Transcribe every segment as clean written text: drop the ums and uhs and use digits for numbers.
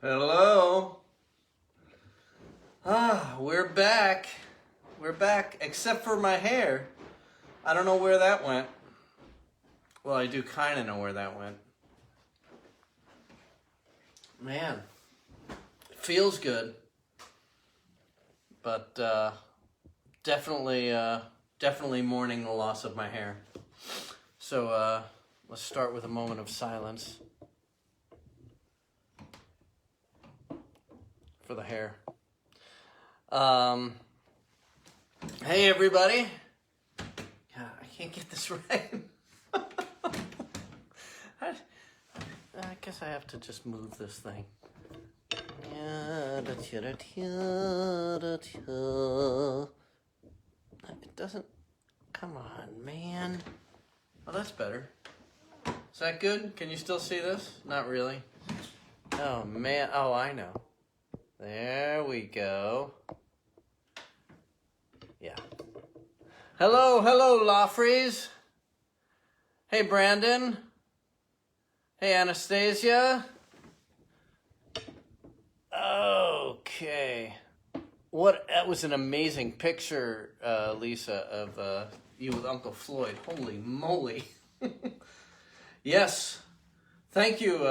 Hello. We're back. We're back, except for my hair. I don't know where that went. Well, I do kind of know where that went. Man, it feels good. But definitely mourning the loss of my hair. So let's start with a moment of silence for the hair. Hey everybody. God, I can't get this right. I guess I have to just move this thing. It doesn't. Come on, man. Oh, that's better. Is that good? Can you still see this? Not really. Oh, man. Oh, I know. There we go. Yeah. Hello, Lawfreeze. Hey, Brandon. Hey, Anastasia. Okay. That was an amazing picture, Lisa, of you with Uncle Floyd. Holy moly. Yes. Thank you.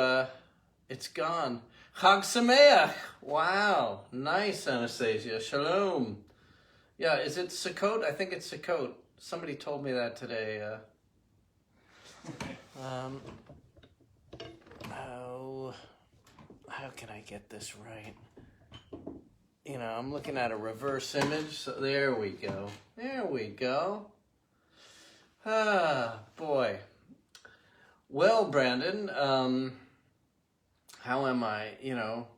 It's gone. Chag Sameach. Wow. Nice, Anastasia. Shalom. Yeah, is it Sukkot? I think it's Sukkot. Somebody told me that today. How can I get this right? You know, I'm looking at a reverse image. So there we go. There we go. Ah, boy. Well, Brandon, how am I? You know,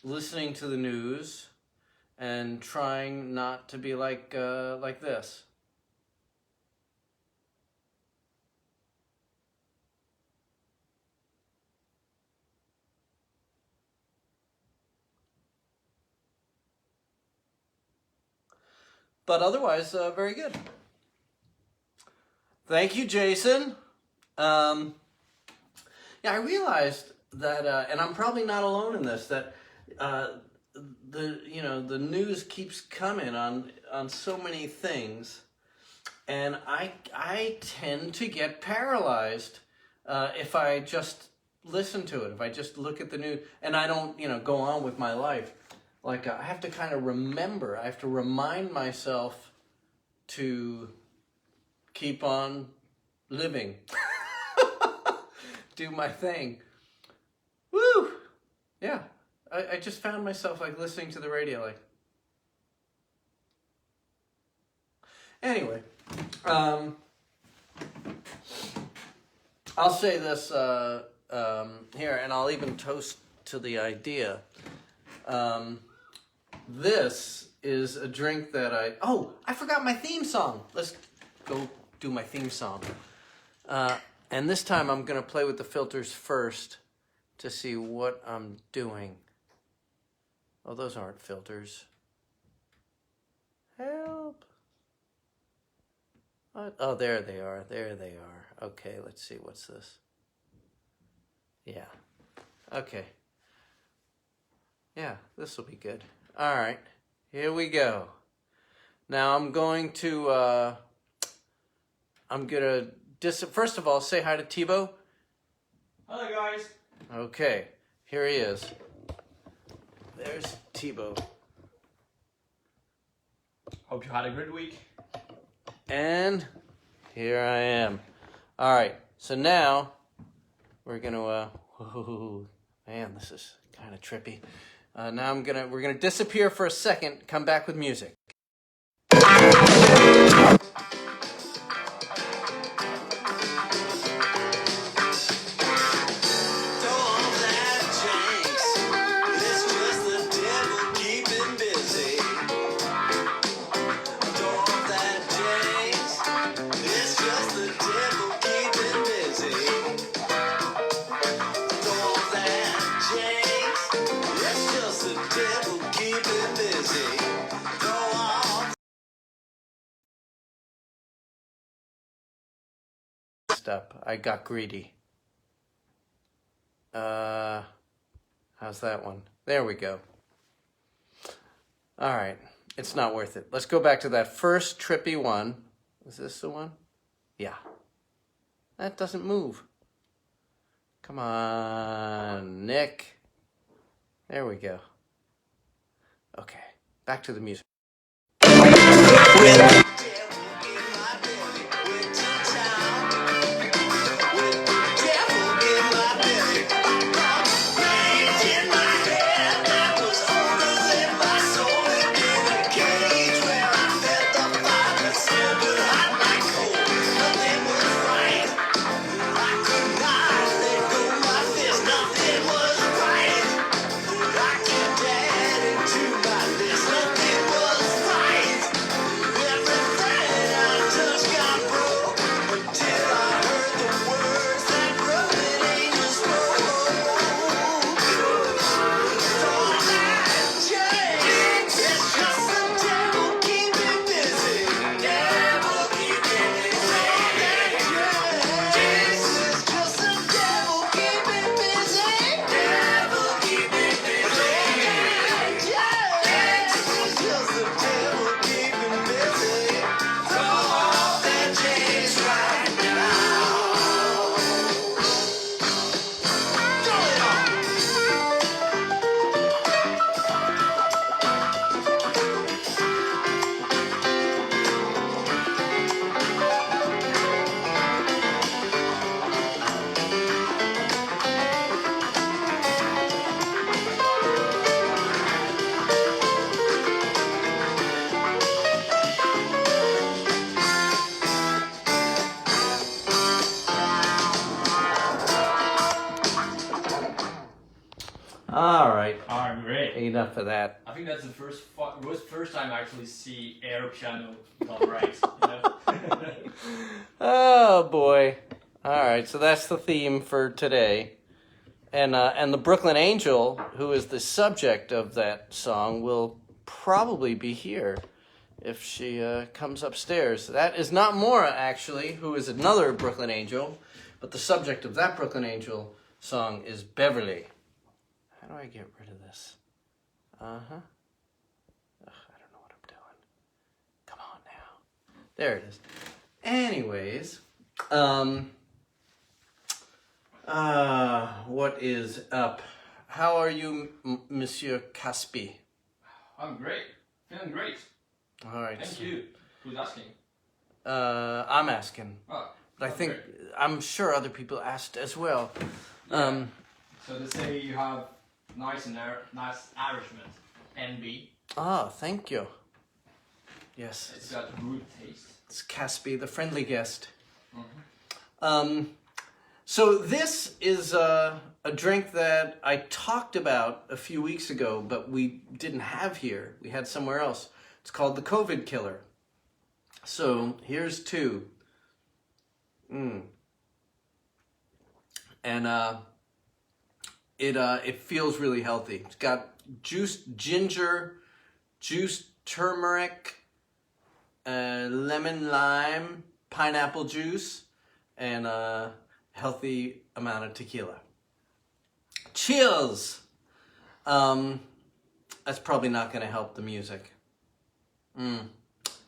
listening to the news and trying not to be like this. But otherwise, very good. Thank you, Jason. Yeah, I realized that, and I'm probably not alone in this, that the news keeps coming on so many things, and I tend to get paralyzed if I just listen to it, if I just look at the news, and I don't go on with my life. Like, I have to kind of remember, I have to remind myself to keep on living. Do my thing. Woo! Yeah. I just found myself, like, listening to the radio, like... Anyway. I'll say this here, and I'll even toast to the idea. This is a drink that I forgot my theme song. Let's go do my theme song. And this time I'm going to play with the filters first to see what I'm doing. Oh, those aren't filters. Help. Oh, there they are. There they are. Okay, let's see. What's this? Yeah. Okay. Yeah, this will be good. All right, here we go. Now I'm going to first of all, say hi to Thibault. Hello, guys. Okay, here he is. There's Thibault. Hope you had a good week. And here I am. All right, so now we're gonna, man, this is kind of trippy. Now we're gonna disappear for a second, come back with music. Keep it busy. Go on. messed up. I got greedy. How's that one? There we go. All right. It's not worth it. Let's go back to that first trippy one. Is this the one? Yeah. That doesn't move. Come on, Nick. There we go. Okay. Back to the music. All right. Alright, great. Enough of that. I think that's the first time I actually see air piano done right. You know? Oh boy. All right. So that's the theme for today. And the Brooklyn Angel, who is the subject of that song, will probably be here if she comes upstairs. That is not Maura, actually, who is another Brooklyn Angel, but the subject of that Brooklyn Angel song is Beverley. How do I get rid of this? I don't know what I'm doing. Come on now. There it is. Anyways, what is up? How are you, Monsieur Caspi? I'm great. Feeling great. All right. Thank you. Who's asking? I'm asking. Oh, But I think, great. I'm sure other people asked as well. Yeah. So they say you have nice nourishment. NB. Ah, thank you. Yes. It's got good taste. It's Caspi, the friendly guest. Mm-hmm. So this is a drink that I talked about a few weeks ago, but we didn't have here. We had somewhere else. It's called the COVID Killer. So here's two. And it feels really healthy. It's got juiced ginger, juiced turmeric, lemon lime, pineapple juice, and a healthy amount of tequila. Cheers! That's probably not going to help the music.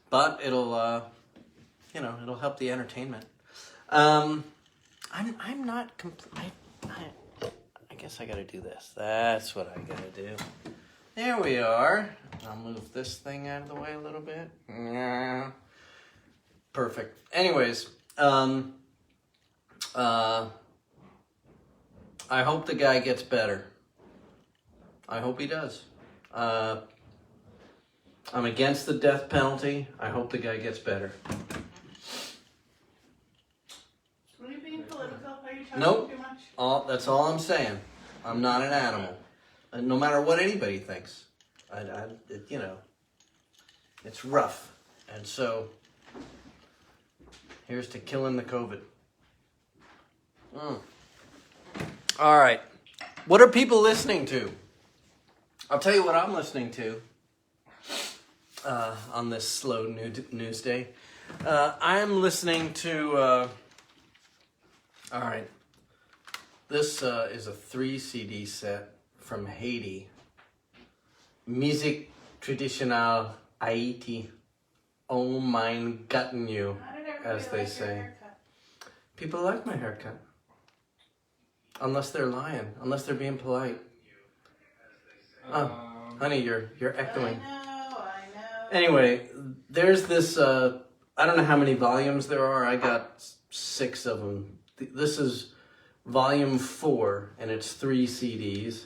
But it'll, it'll help the entertainment. I'm not I guess I gotta do this. That's what I gotta do. There we are. I'll move this thing out of the way a little bit. Perfect. Anyways, I hope the guy gets better. I hope he does. I'm against the death penalty. I hope the guy gets better. Were you being political? Are you talking Nope. too much? That's all I'm saying. I'm not an animal. No matter what anybody thinks. It's rough. And so, here's to killing the COVID. All right. What are people listening to? I'll tell you what I'm listening to on this slow news day. I am listening to All right. This is a 3 CD set from Haiti. Musique traditionnelle Haiti. Oh mein Gotten you, as they say. People like my haircut. Unless they're lying. Unless they're being polite. Oh, honey, you're echoing. I know. Anyway, there's this, I don't know how many volumes there are. I got 6 of them. This is volume 4, and it's 3 CDs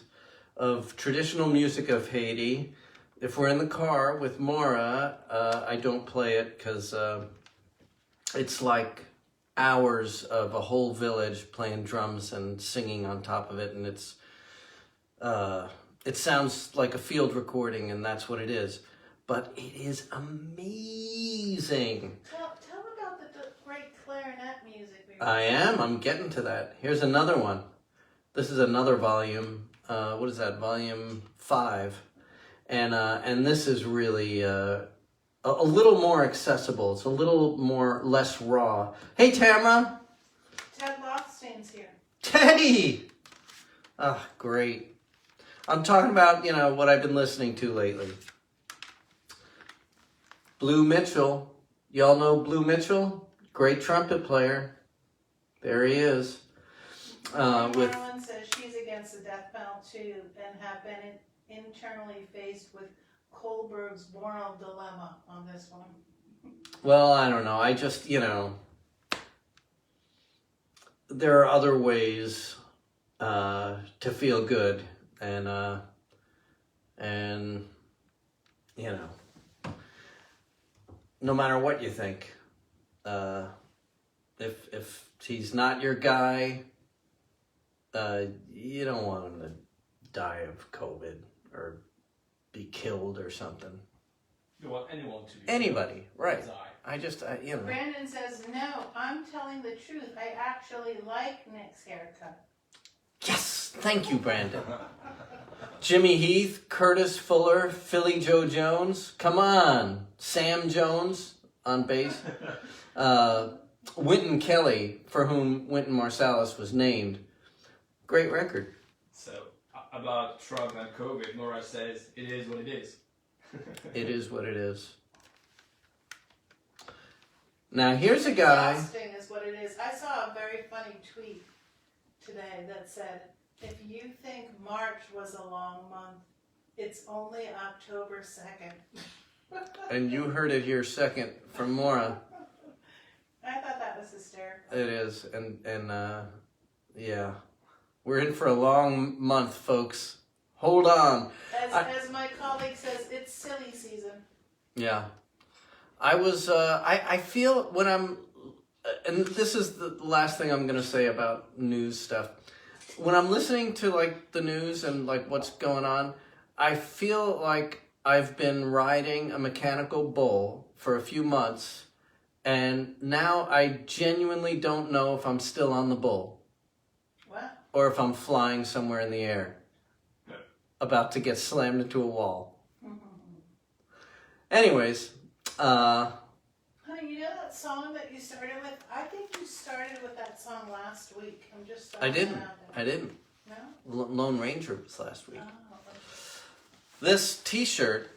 of traditional music of Haiti. If we're in the car with Maura, I don't play it because it's like hours of a whole village playing drums and singing on top of it, and it sounds like a field recording, and that's what it is. But it is amazing. Tell about the great clarinet music. I'm getting to that. Here's another one. This is another volume. What is that? Volume 5. And this is really a little more accessible. It's a little less raw. Hey, Tamara. Ted Lockstein's here. Teddy. Ah, great. I'm talking about, what I've been listening to lately. Blue Mitchell. Y'all know Blue Mitchell? Great trumpet player. There he is. Marilyn says she's against the death penalty and have been internally faced with Kohlberg's moral dilemma on this one. Well, I don't know. I just, there are other ways to feel good, and no matter what you think, if he's not your guy, you don't want him to die of COVID or be killed or something. You want anyone to be Anybody, right? die. Brandon says, no, I'm telling the truth. I actually like Nick's haircut. Yes, thank you, Brandon. Jimmy Heath, Curtis Fuller, Philly Joe Jones. Come on, Sam Jones on bass. Wynton Kelly, for whom Wynton Marsalis was named. Great record. So, about Trump and COVID, Maura says, it is what it is. It is what it is. Now, here's a guy... Exhausting is what it is. I saw a very funny tweet today that said, if you think March was a long month, it's only October 2nd. And you heard it here second from Maura. I thought that was hysterical. It is, and yeah. We're in for a long month, folks. Hold on. As my colleague says, it's silly season. Yeah. I feel when I'm, and this is the last thing I'm going to say about news stuff. When I'm listening to, like, the news and, like, what's going on, I feel like I've been riding a mechanical bull for a few months, and now I genuinely don't know if I'm still on the bull. What? Or if I'm flying somewhere in the air, about to get slammed into a wall. Anyways, Honey, you know that song that you started with? I think you started with that song last week. I'm just I didn't. No? Lone Ranger was last week. Oh, This t-shirt,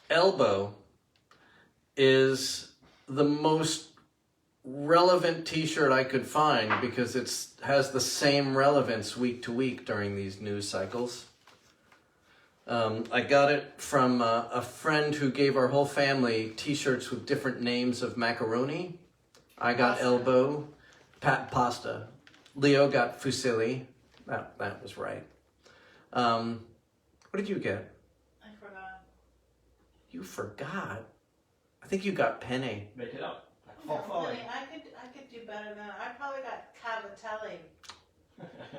Elbow, is the most relevant t-shirt I could find because it has the same relevance week to week during these news cycles. I got it from a friend who gave our whole family t-shirts with different names of macaroni. I got Pasta. Elbow, pasta. Leo got fusilli. That was right. What did you get? I forgot. You forgot? I think you got penne. Make it up. No, Like honey, I could do better than that. I probably got cavatelli.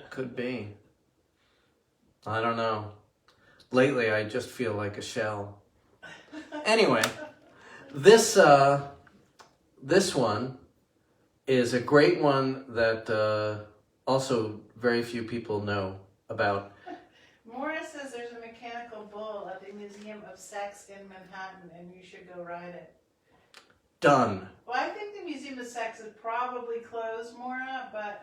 Could be. I don't know. Lately, I just feel like a shell. Anyway, this one is a great one that also very few people know about. Maura says there's a mechanical bull at the Museum of Sex in Manhattan, and you should go ride it. done. Well, I think the Museum of Sex is probably closed, Maura, but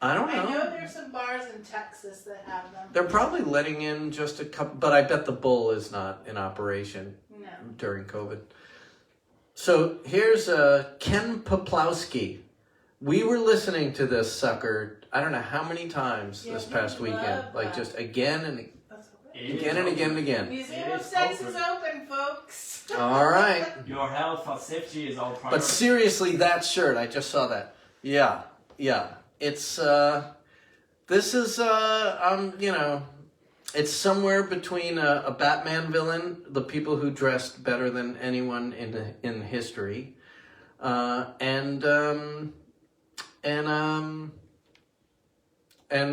I don't I know. know there's some bars in Texas that have them. They're probably letting in just a couple, but I bet the Bull is not in operation No. during COVID. So here's Ken Poplawski. We were listening to this sucker, I don't know how many times Yeah, this we past love weekend. Like that. just again and That's okay. It again is and again and open. again. Museum It of is Sex open. is open, folks. All right. Your health and safety is our But priority. seriously, that shirt, I just saw that. Yeah. It's, this is, you know, it's somewhere between a Batman villain, the people who dressed better than anyone in history, and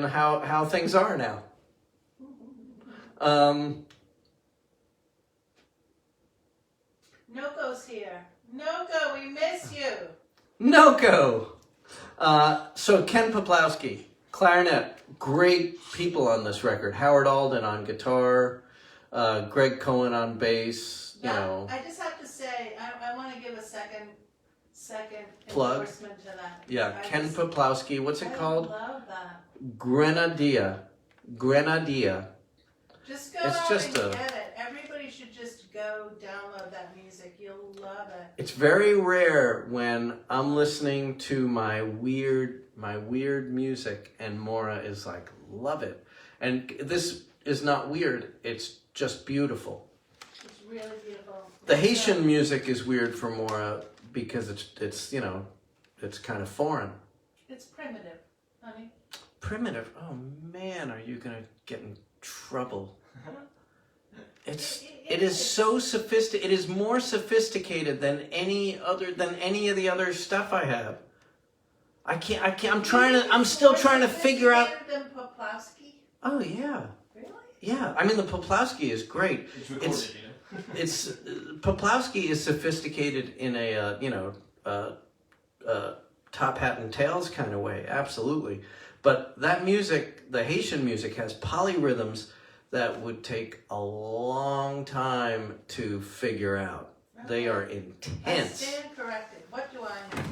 how things are now. Noko's here. Noko, we miss you. Noko! So Ken Poplawski, clarinet, great people on this record. Howard Alden on guitar, Greg Cohen on bass, you know. I just have to say, I want to give a second Plug. endorsement to that. Yeah, Ken Poplawski, what's it called? I love that. Grenadilla. Just go It's out just and a- get it. Everybody should just go download that music. You'll love it. It's very rare when I'm listening to my weird music and Maura is like, love it. And this is not weird, it's just beautiful. It's really beautiful. The Haitian music is weird for Maura because it's you know, it's kind of foreign. It's primitive, honey. Primitive. Oh man, are you gonna get in trouble? It is so sophisticated. It is more sophisticated than any of the other stuff I have. I can't. I'm still trying to figure out. Than Poplawski? Oh yeah, Really? yeah. I mean, the Poplawski is great. It's recorded, It's Poplawski is sophisticated in a top hat and tails kind of way, absolutely. But that music, the Haitian music, has polyrhythms that would take a long time to figure out. They are I intense. stand corrected. What do I know?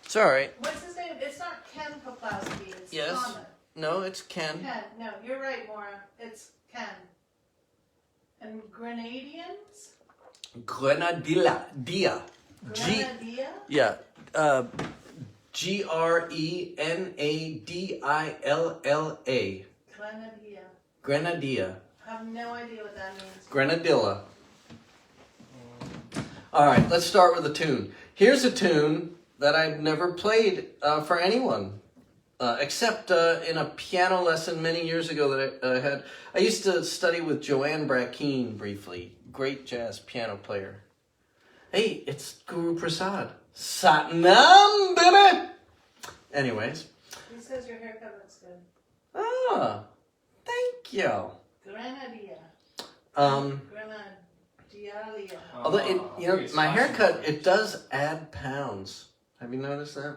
It's all right. What's his name? It's not Ken Poplawski. It's Yes. Thomas. No, it's Ken. Ken. No, you're right, Maura. It's Ken. And Grenadians? Grenadilla. Dia. Grenadilla? Yeah. Grenadilla. Grenadilla. Grenadilla. I have no idea what that means. Grenadilla. All right, let's start with a tune. Here's a tune that I've never played for anyone, except in a piano lesson many years ago that I had. I used to study with Joanne Brackeen briefly, great jazz piano player. Hey, it's Guru Prasad. Satnam, baby! Anyways. He says your haircut looks good. Ah, thank you. Grenadilla. Grenadillalia. Although, my haircut, it does add pounds. Have you noticed that?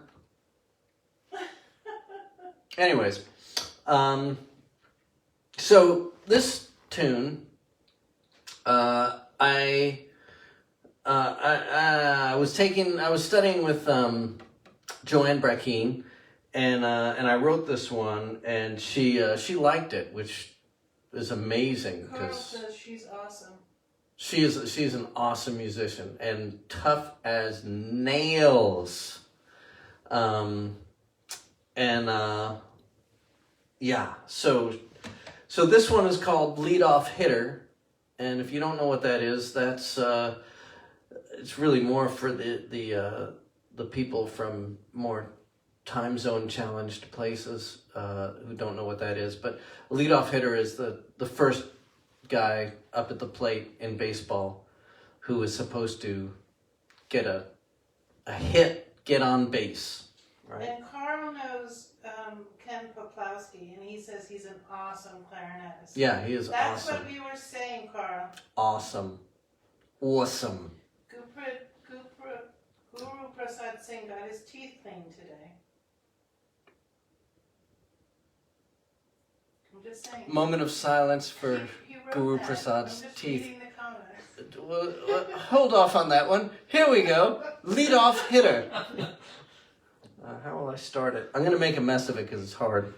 Anyways, so this tune, I was studying with Joanne Brackeen, and I wrote this one, and she liked it, which is amazing Carl because says she's awesome. she's an awesome musician and tough as nails. Yeah, so this one is called Lead Off Hitter, and if you don't know what that is, that's it's really more for the people from more time zone challenged places who don't know what that is. But a leadoff hitter is the first guy up at the plate in baseball who is supposed to get a hit, get on base, right? And Carl knows Ken Poplawski, and he says he's an awesome clarinetist. Yeah, he is That's awesome. what we were saying, Carl. Awesome. Guru Prasad Singh got his teeth cleaned today. I'm just saying. Moment of silence for He wrote Guru that. Prasad's I'm just teeth. reading the comments. hold off on that one. Here we go. Lead off hitter. How will I start it? I'm going to make a mess of it because it's hard.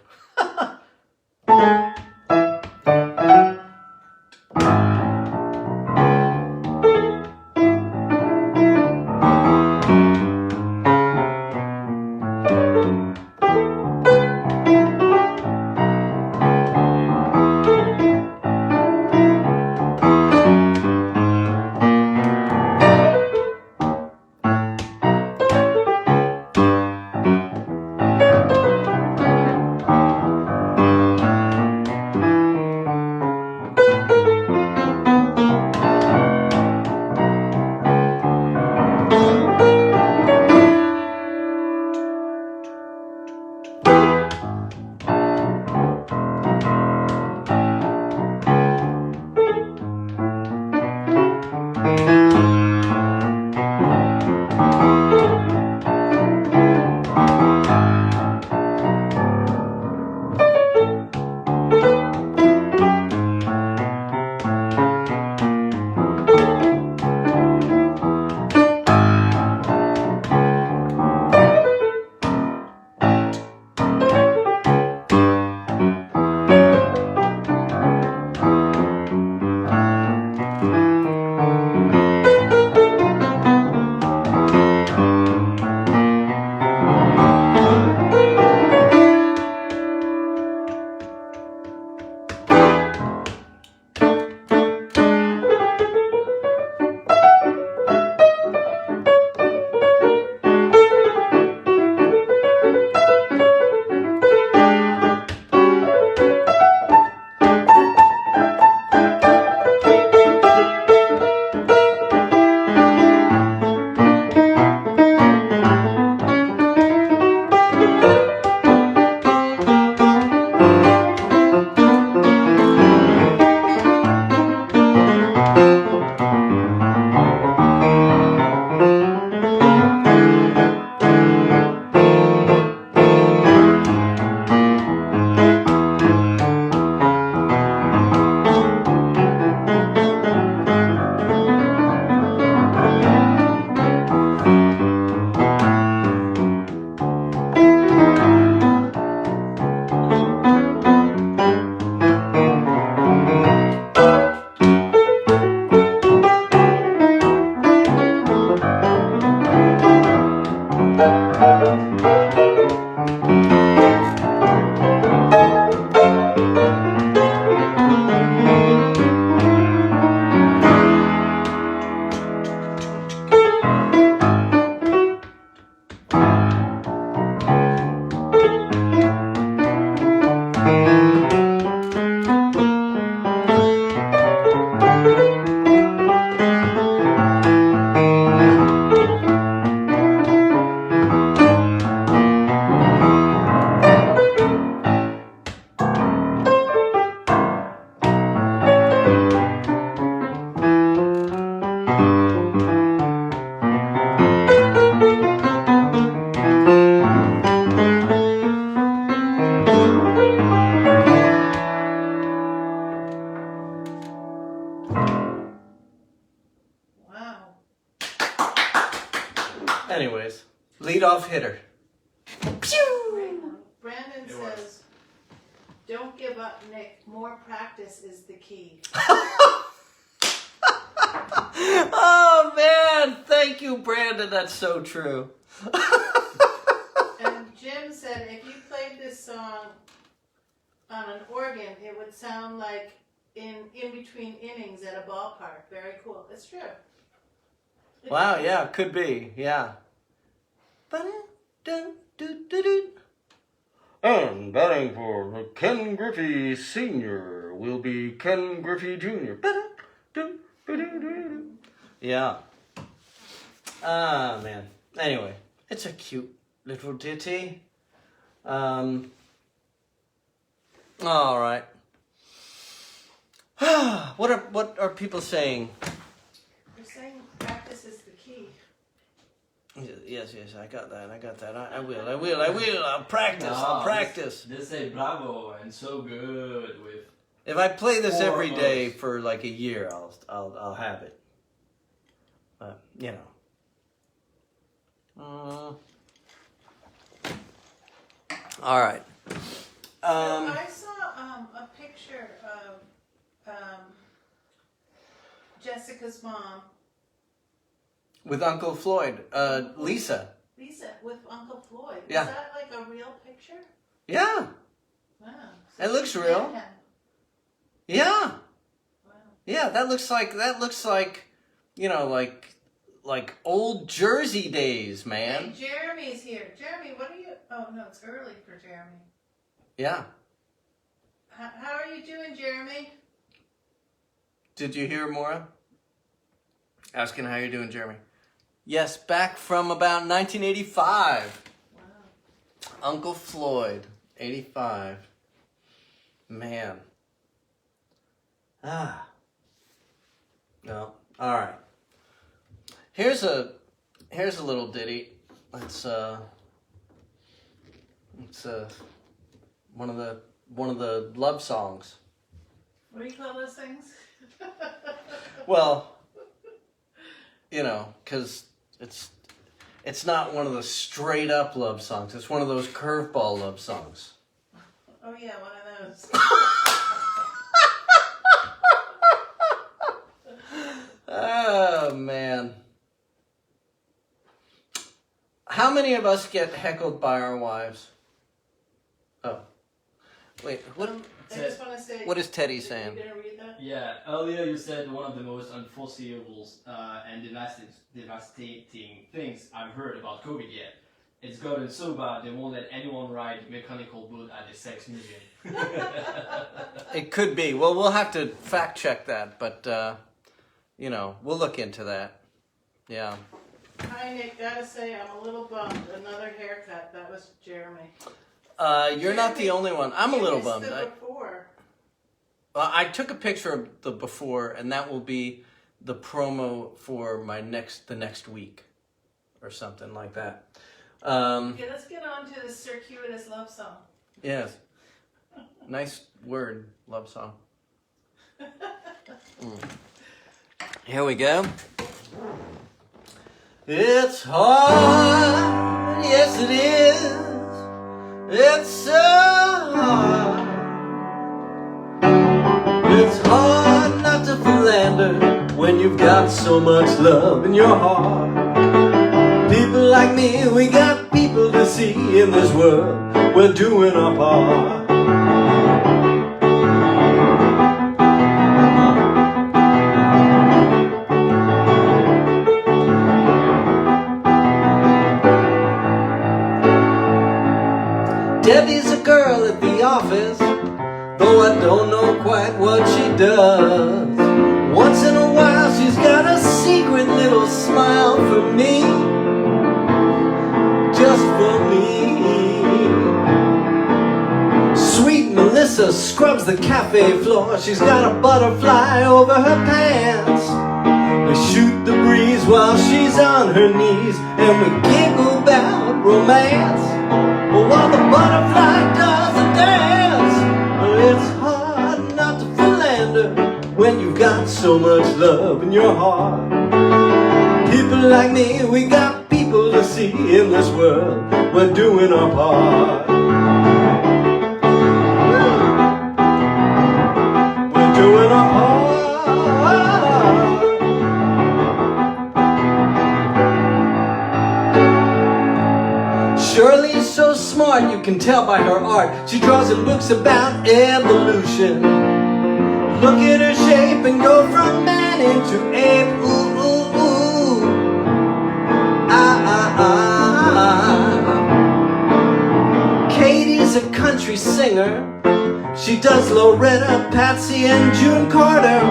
Anyways, leadoff hitter. Brandon says, "Don't give up, Nick. More practice is the key." Oh man, thank you, Brandon. That's so true. And Jim said, "If you played this song on an organ, it would sound like in between innings at a ballpark." Very cool. It's true. Wow, yeah, could be, yeah. And batting for Ken Griffey Sr. will be Ken Griffey Jr. Yeah. Ah, man. Anyway, it's a cute little ditty. All right. What are people saying? They're saying practice is the key. Yes, I got that. I will. I'll practice. I'll practice. They say bravo and so good with. If I play this every day almost. for like a year, I'll have it. But, you know. All right. So I saw a picture of Jessica's mom, With Uncle Floyd, Lisa. Lisa, with Uncle Floyd. Yeah. Is that like a real picture? Yeah. Wow. It looks she real. met him. Yeah. Wow. Yeah, that looks like, you know, like old Jersey days, man. Hey, Jeremy's here. Jeremy, what are you? Oh no, it's early for Jeremy. Yeah. How are you doing, Jeremy? Did you hear Maura? Asking how you're doing, Jeremy. Yes, back from about 1985. Wow. Uncle Floyd, 85. Man. Ah. No. All right. Here's a little ditty. It's one of the love songs. What do you call those things? Well, you know, because it's not one of the straight up love songs. It's one of those curveball love songs. Oh yeah, one of those. Oh man. How many of us get heckled by our wives? Oh. Wait, what I just want to say. what is Teddy saying? You gonna read that? Yeah, earlier you said one of the most unforeseeable and devastating things I've heard about COVID yet. It's gotten so bad they won't let anyone ride mechanical boat at the sex museum. It could be. Well, we'll have to fact check that, but you know, we'll look into that. Yeah. Hi Nick, gotta say I'm a little bummed. Another haircut. That was Jeremy. You're not the only one. I'm a little bummed. The before. I took a picture of the before, and that will be the promo for the next week, or something like that. Okay, let's get on to the circuitous love song. Yes. Nice word, love song. Here we go. It's hard, yes it is. It's so hard. It's hard not to philander when you've got so much love in your heart. People like me, we got people to see in this world. We're doing our part. Debbie's a girl at the office, though I don't know quite what she does. Once in a while she's got a secret little smile for me, just for me. Sweet Melissa scrubs the cafe floor. She's got a butterfly over her pants. We shoot the breeze while she's on her knees, and we giggle about romance. While the butterfly does a dance, it's hard not to philander when you've got so much love in your heart. People like me, we got people to see in this world. We're doing our part. We're doing our part. Shirley's so smart, you can tell by her art. She draws in books about evolution. Look at her shape and go from man into ape. Ooh, ooh, ooh. Ah, ah, ah. Katie's a country singer. She does Loretta, Patsy, and June Carter.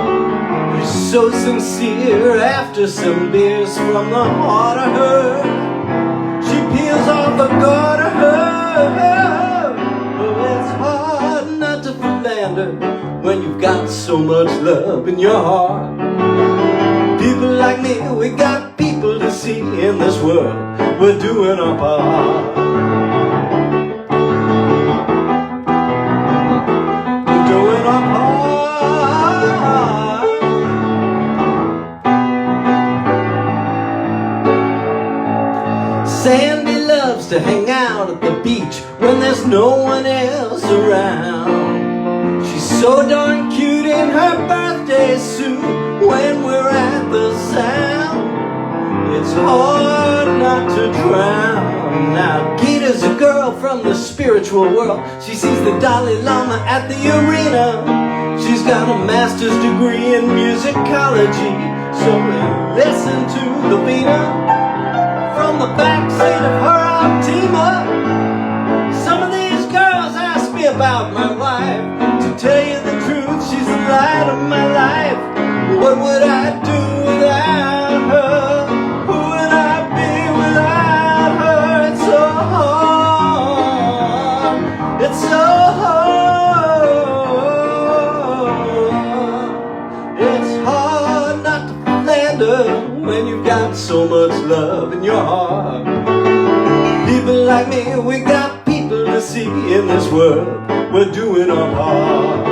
She's so sincere after some beers from the heart of her. She peels off a guard of her. Oh, it's hard not to philander when you've got so much love in your heart. People like me, we got people to see in this world. We're doing our part. We're doing our part. when there's no one else around. She's so darn cute in her birthday suit when we're at the sound. It's hard not to drown. Now Gita's a girl from the spiritual world. She sees the Dalai Lama at the arena. She's got a master's degree in musicology. So listen to the Vina from the backseat of her Altima. Some of these girls ask me about my wife. To tell you the truth, she's the light of my life. What would I do without her? Who would I be without her? It's so hard. It's so hard. It's hard not to philander when you've got so much love in your heart. People like me, we got people to see in this world. We're doing our part.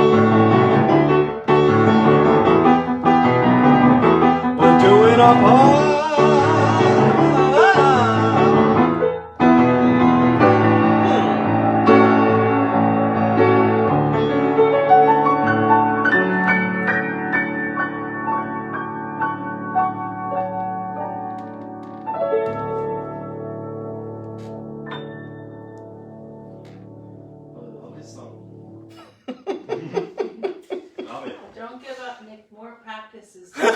We're doing our part. Oh, this song. Love it. Don't give up, Nick. More practices. Come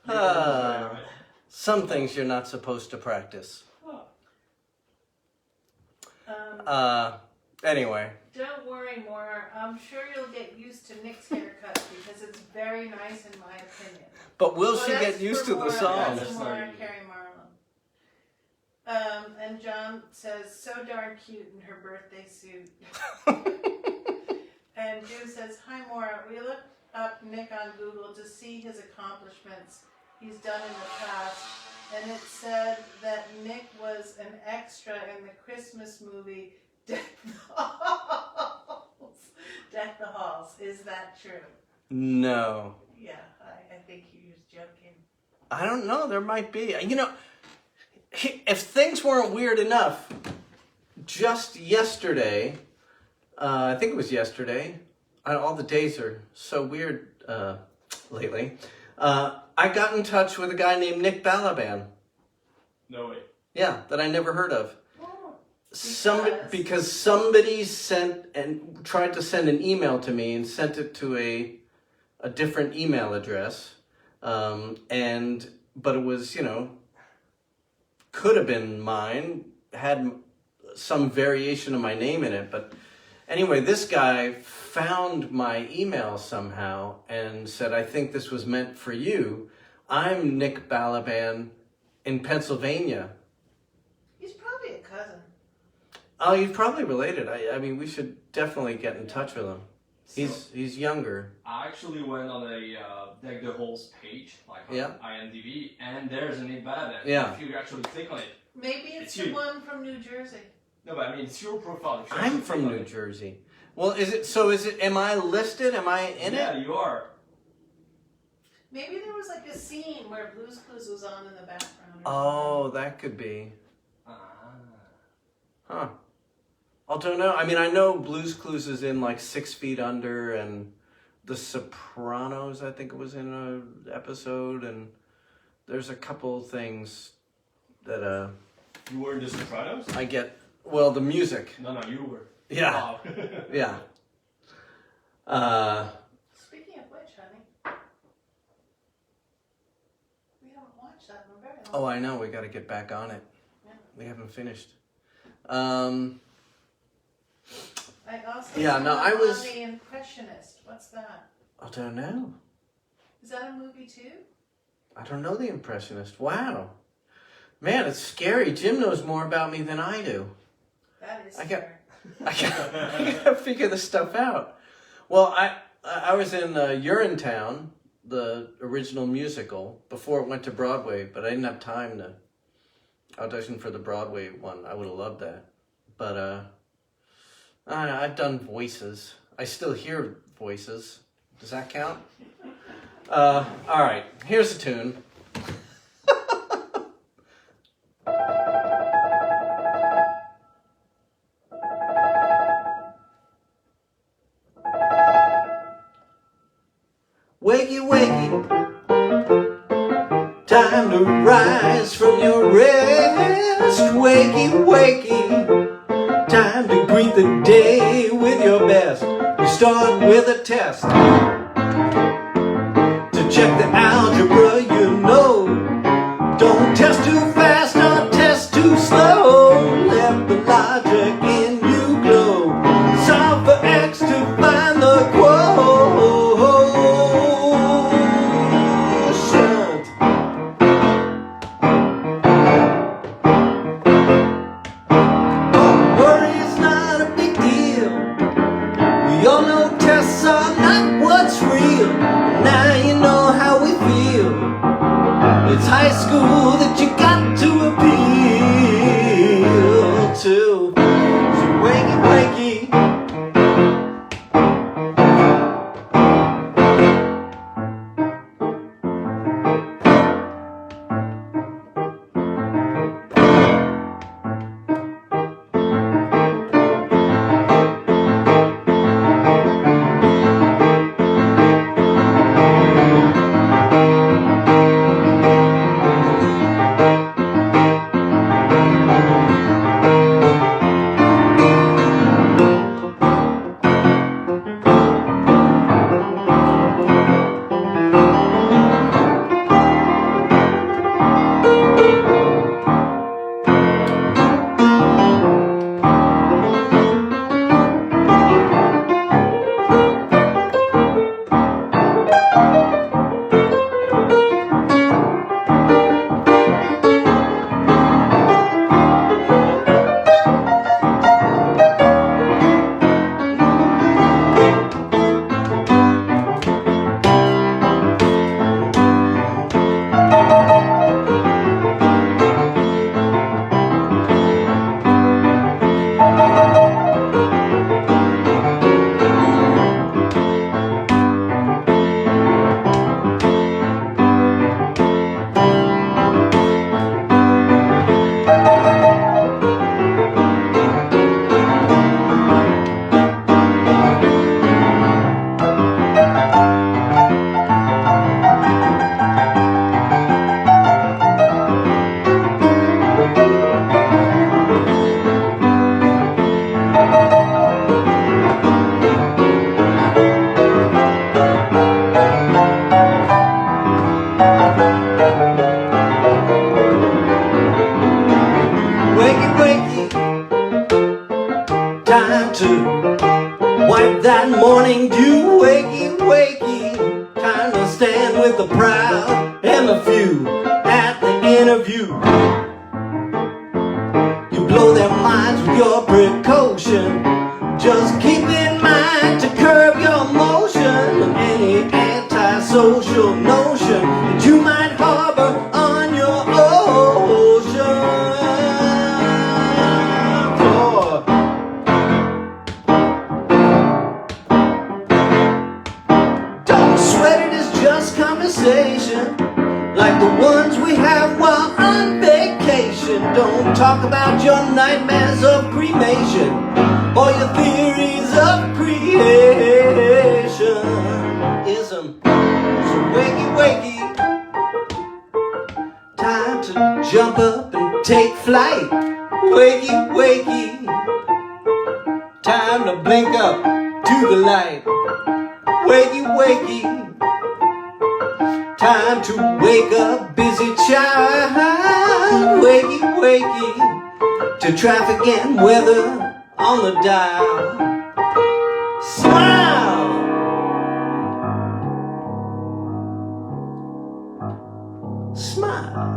on. Some things you're not supposed to practice. Anyway. Don't worry, Maura. I'm sure you'll get used to Nick's haircut because it's very nice in my opinion. But will Well, she that's get used for to the Maura. song? That's Maura Carey Marlon. And John says, so darn cute in her birthday suit. And June says, hi Maura, we looked up Nick on Google to see his accomplishments he's done in the past. And it said that Nick was an extra in the Christmas movie Deck the Halls. Deck the Halls. Is that true? No. Yeah, I think he was joking. I don't know. There might be. You know, if things weren't weird enough, just yesterday, I think it was yesterday, all the days are so weird lately, I got in touch with a guy named Nick Balaban. No way. Yeah, that I never heard of. Oh, Because somebody sent and tried to send an email to me and sent it to a different email address, but it was, you know, could have been mine, had some variation of my name in it, but anyway, this guy found my email somehow and said, I think this was meant for you. I'm Nick Balaban in Pennsylvania. he's probably a cousin. Oh, he's probably related. I mean, we should definitely get in touch with him. He's younger. I actually went on a Deck the Halls page, like on Yeah. IMDb, and there's a Nick Balaban. Yeah. If you actually click on it. Maybe it's the you. one from New Jersey. No, but I mean, it's your profile. If you I'm actually from click on New it. Jersey. Well, am I listed? Am I in Yeah, it? you are. Maybe there was like a scene where Blue's Clues was on in the background. Oh, that could be. Ah. Huh. I don't know. I mean, I know Blue's Clues is in like 6 Feet Under and The Sopranos, I think it was in an episode, and there's a couple things that You were in The Sopranos? I get. Well, the music. No, you were. Yeah. Wow. Yeah. Speaking of which, honey, we haven't watched that in a very long Oh, I know. We got to get back on it. Yeah. We haven't finished. I also Yeah, no, saw I was- on The Impressionist. What's that? I don't know. Is that a movie too? I don't know The Impressionist. Wow. Man, it's scary. Jim knows more about me than I do. That is I got- scary. I gotta figure this stuff out. Well, I was in Urinetown, the original musical, before it went to Broadway, but I didn't have time to audition for the Broadway one. I would have loved that. But I've done voices. I still hear voices. Does that count? All right, here's a tune. Wakey, wakey, time to rise from your rest. Wakey, wakey, time to greet the day with your best. You start with a test to check the algebra, you know. Don't test too fast or test too slow. Let the logic in you glow. Solve for X to find the quotient. Don't worry, it's not a big deal. We all know tests are not what's real. Now you know how we feel. It's high school that you got to appeal to. So wakey, wakey. Time to wipe that morning dew. Wakey, wakey, time to stand with the proud and the few at the interview. You blow their minds with your precaution. Just keep in mind to curb your motion and any antisocial notion that you might harbor on your ocean floor. Don't sweat it, it's just conversation like the ones we have while on vacation. Don't talk about your nightmares of cremation or your theories of creationism. So wakey, wakey, time to jump up and take flight. Wakey, wakey, time to blink up to the light. Wakey, wakey, time to wake up, busy child. Wakey, wakey, to traffic and weather on the dial. Smile! Smile.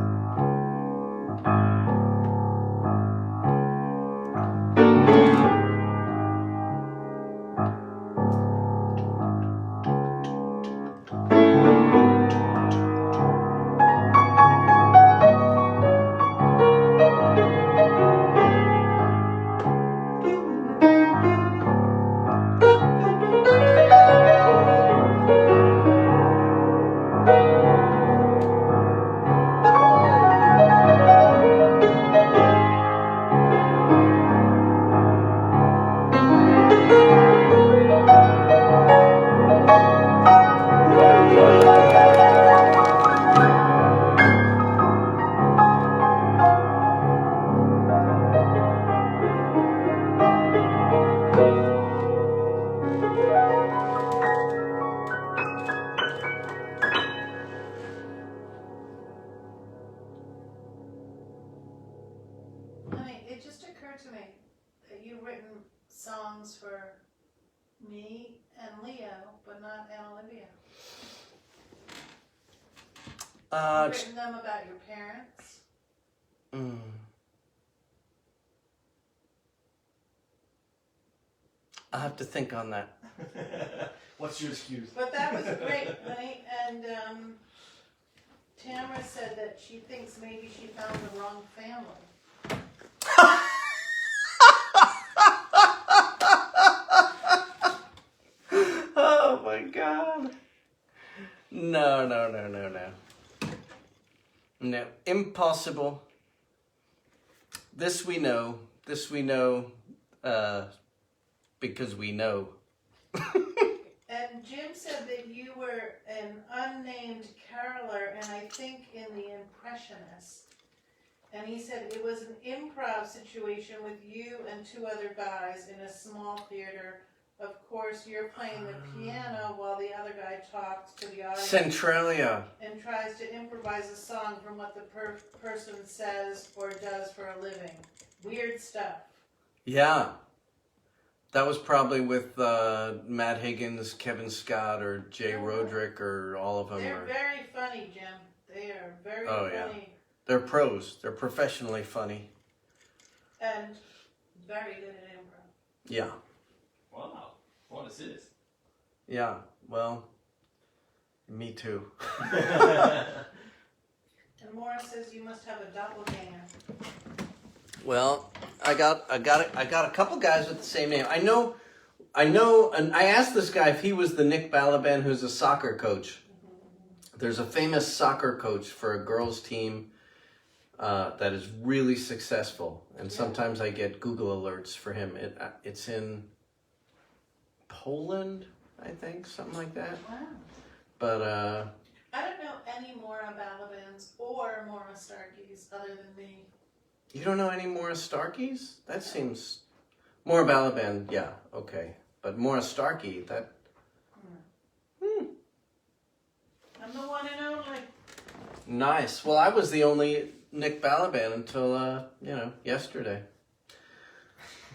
occurred to me that you've written songs for me and Leo, but not Nalyejah. You've written them about your parents. I have to think on that. What's your excuse? But that was great, honey. And Tamara said that she thinks maybe she found the wrong family. Oh my God. No. No, impossible. This we know. Because we know. And Jim said that you were an unnamed caroler, and I think in the Impressionists. And he said it was an improv situation with you and two other guys in a small theater. Of course, you're playing the piano while the other guy talks to the audience. Centralia. And tries to improvise a song from what the person says or does for a living. Weird stuff. Yeah. That was probably with Matt Higgins, Kevin Scott, or Jay Roderick, or all of them. They're very funny, Jim. They are very Oh, funny. yeah. They're pros. They're professionally funny. And very good at improv. Yeah. Wow. I want to see this. Yeah. Well, me too. And Maura says you must have a doppelganger. Well, I got a couple guys with the same name. I know, and I asked this guy if he was the Nick Balaban who's a soccer coach. There's a famous soccer coach for a girls' team that is really successful, and sometimes I get Google alerts for him. It's in Poland, I think, something like that. Wow. But I don't know any Maura Balabans or Maura Starkeys other than me. you don't know any Maura Starkeys? That seems... Maura Balaban, yeah, okay. But Maura Starkey, that... I'm the one and only. Nice. Well, I was the only Nick Balaban until, yesterday.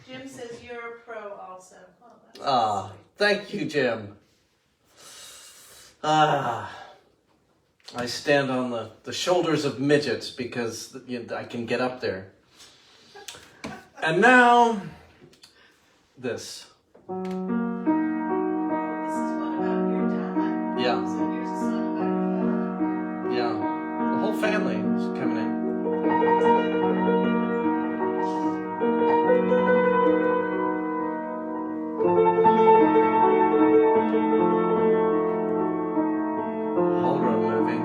Jim says you're a pro also. Oh, that's Ah, thank you, Jim. I stand on the shoulders of midgets because I can get up there. And now, this. This is one about your dad. Yeah. So here's a song about your father. Yeah. The whole family is coming in. Horror movie.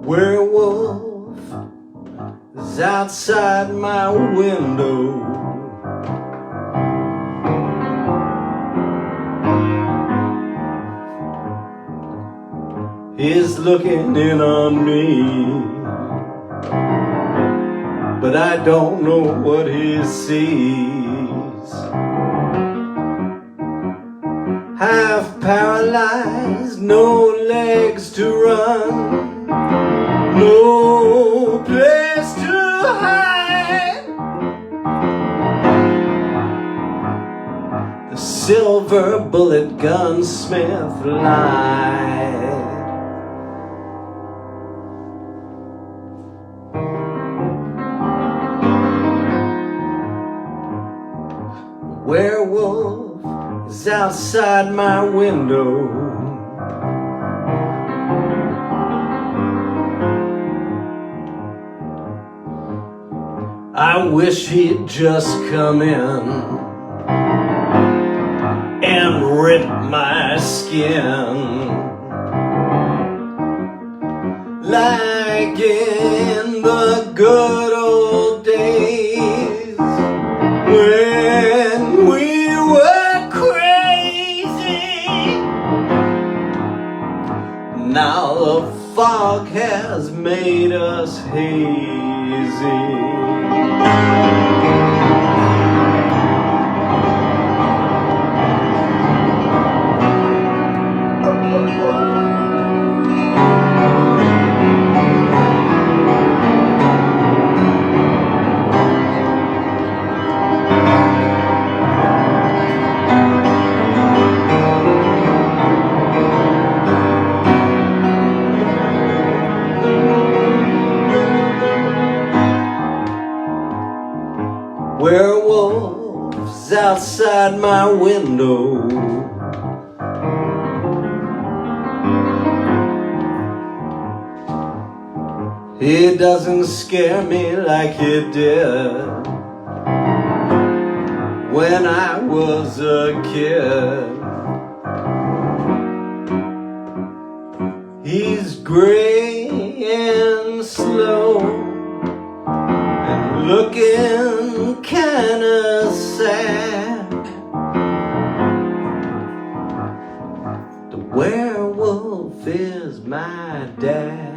Werewolf is outside my window. He's looking in on me, but I don't know what he sees. Half paralyzed, no legs to run, no place to hide. The silver bullet gunsmith lied. outside my window. I wish he'd just come in and rip my skin like in the good old days when we were crazy. Now the fog has made us hazy. Werewolves outside my window. It doesn't scare me like it did when I was a kid. He's gray and slow and looking kinda sad. The werewolf is my dad.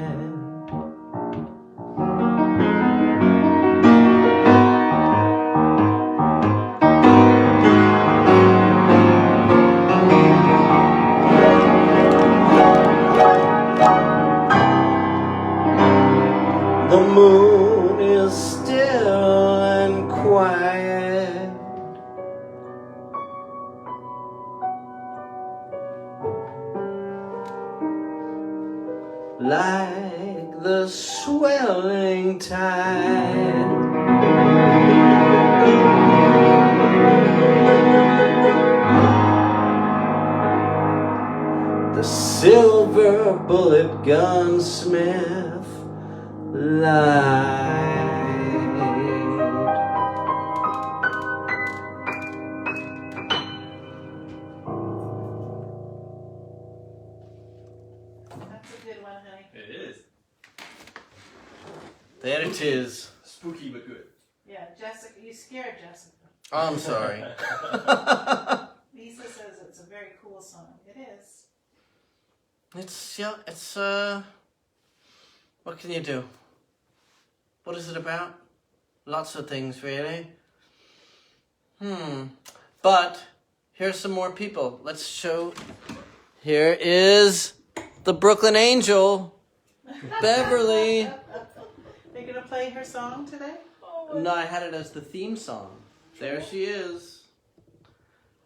The moon is still and quiet. Like the swelling tide. The silver bullet gunsmith lied. That's a good one, honey. It is. There it is. Spooky but good. Yeah, Jessica, you scared Jessica. I'm sorry. Lisa says it's a very cool song. It is. It's what can you do? What is it about? Lots of things, really. But here's some more people. Let's show. Here is the Brooklyn Angel, Beverly. They're gonna play her song today? No, I had it as the theme song. There she is.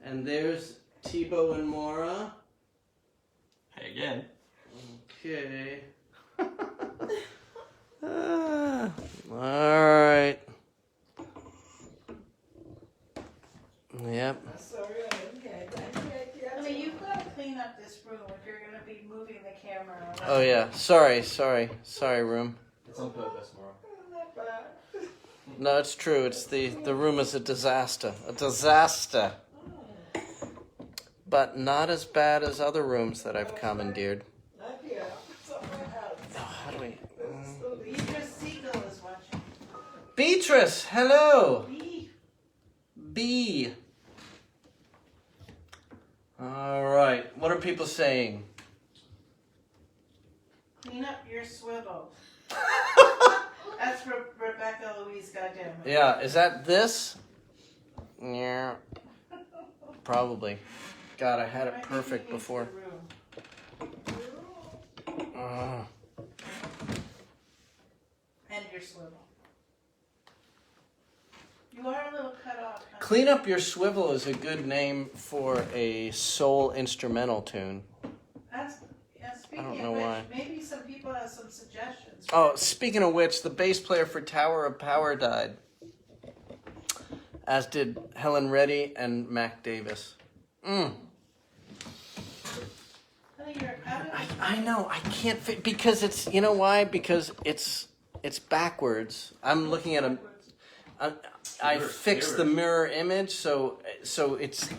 And there's Thibault and Maura. Hey again. Okay. All right. Yep. I mean, you've got to clean up this room if you're gonna be moving the camera around. Oh yeah. Sorry, room. It's on purpose, Maura. No, it's true. It's the room is a disaster. A disaster. But not as bad as other rooms that I've commandeered. Not here. Somewhere else. Oh, how do we? Beatrice Siegel is watching. Beatrice, hello. Bee. B. All right. What are people saying? Clean up your swivel. That's Rebecca Louise, goddamn it. Yeah. Is that this? Yeah. Probably. God, I had it perfect before. And your swivel. You are a little cut off. Huh? Clean Up Your Swivel is a good name for a soul instrumental tune. Speaking I don't know of which, why. maybe some people have some suggestions. Oh, speaking of which, the bass player for Tower of Power died. As did Helen Reddy and Mac Davis. I know, I can't fit, because it's, you know why? Because it's backwards. I'm looking at a, I fixed the mirror image, so it's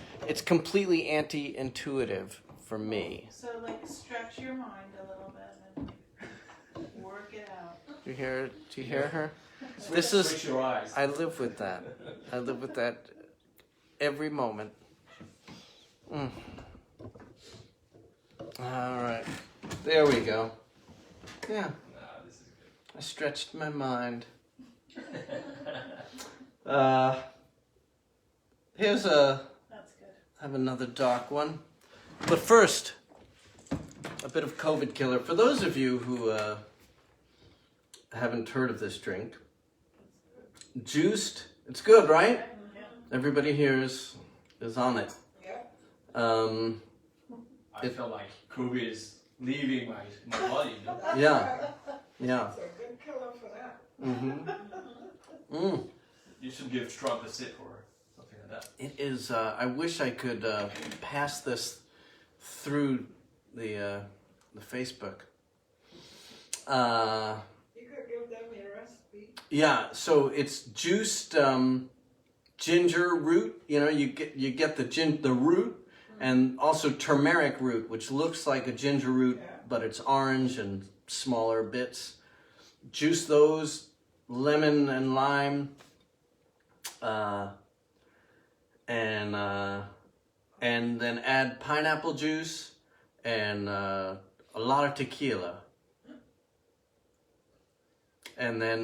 completely anti-intuitive for me. So like stretch your mind a little bit and work it out. Do you hear her? This Switch is, your eyes. I live with that. I live with that every moment. Mm. All right, there we go. Yeah, Nah, this is good. I stretched my mind. Here's a, That's good. I have another dark one. But first, a bit of COVID killer. For those of you who haven't heard of this drink, juiced, it's good, right? Yeah. Everybody here is on it. I feel like COVID is leaving my body. You know? Yeah. It's a good killer for that. Mm-hmm. You should give Trump a sip or something like that. It is, I wish I could pass this through the Facebook. You could give them your recipe. Yeah, so it's juiced ginger root. You know, you get the root, and also turmeric root, which looks like a ginger root, but it's orange and smaller bits. Juice those, lemon and lime, and then add pineapple juice and a lot of tequila. And then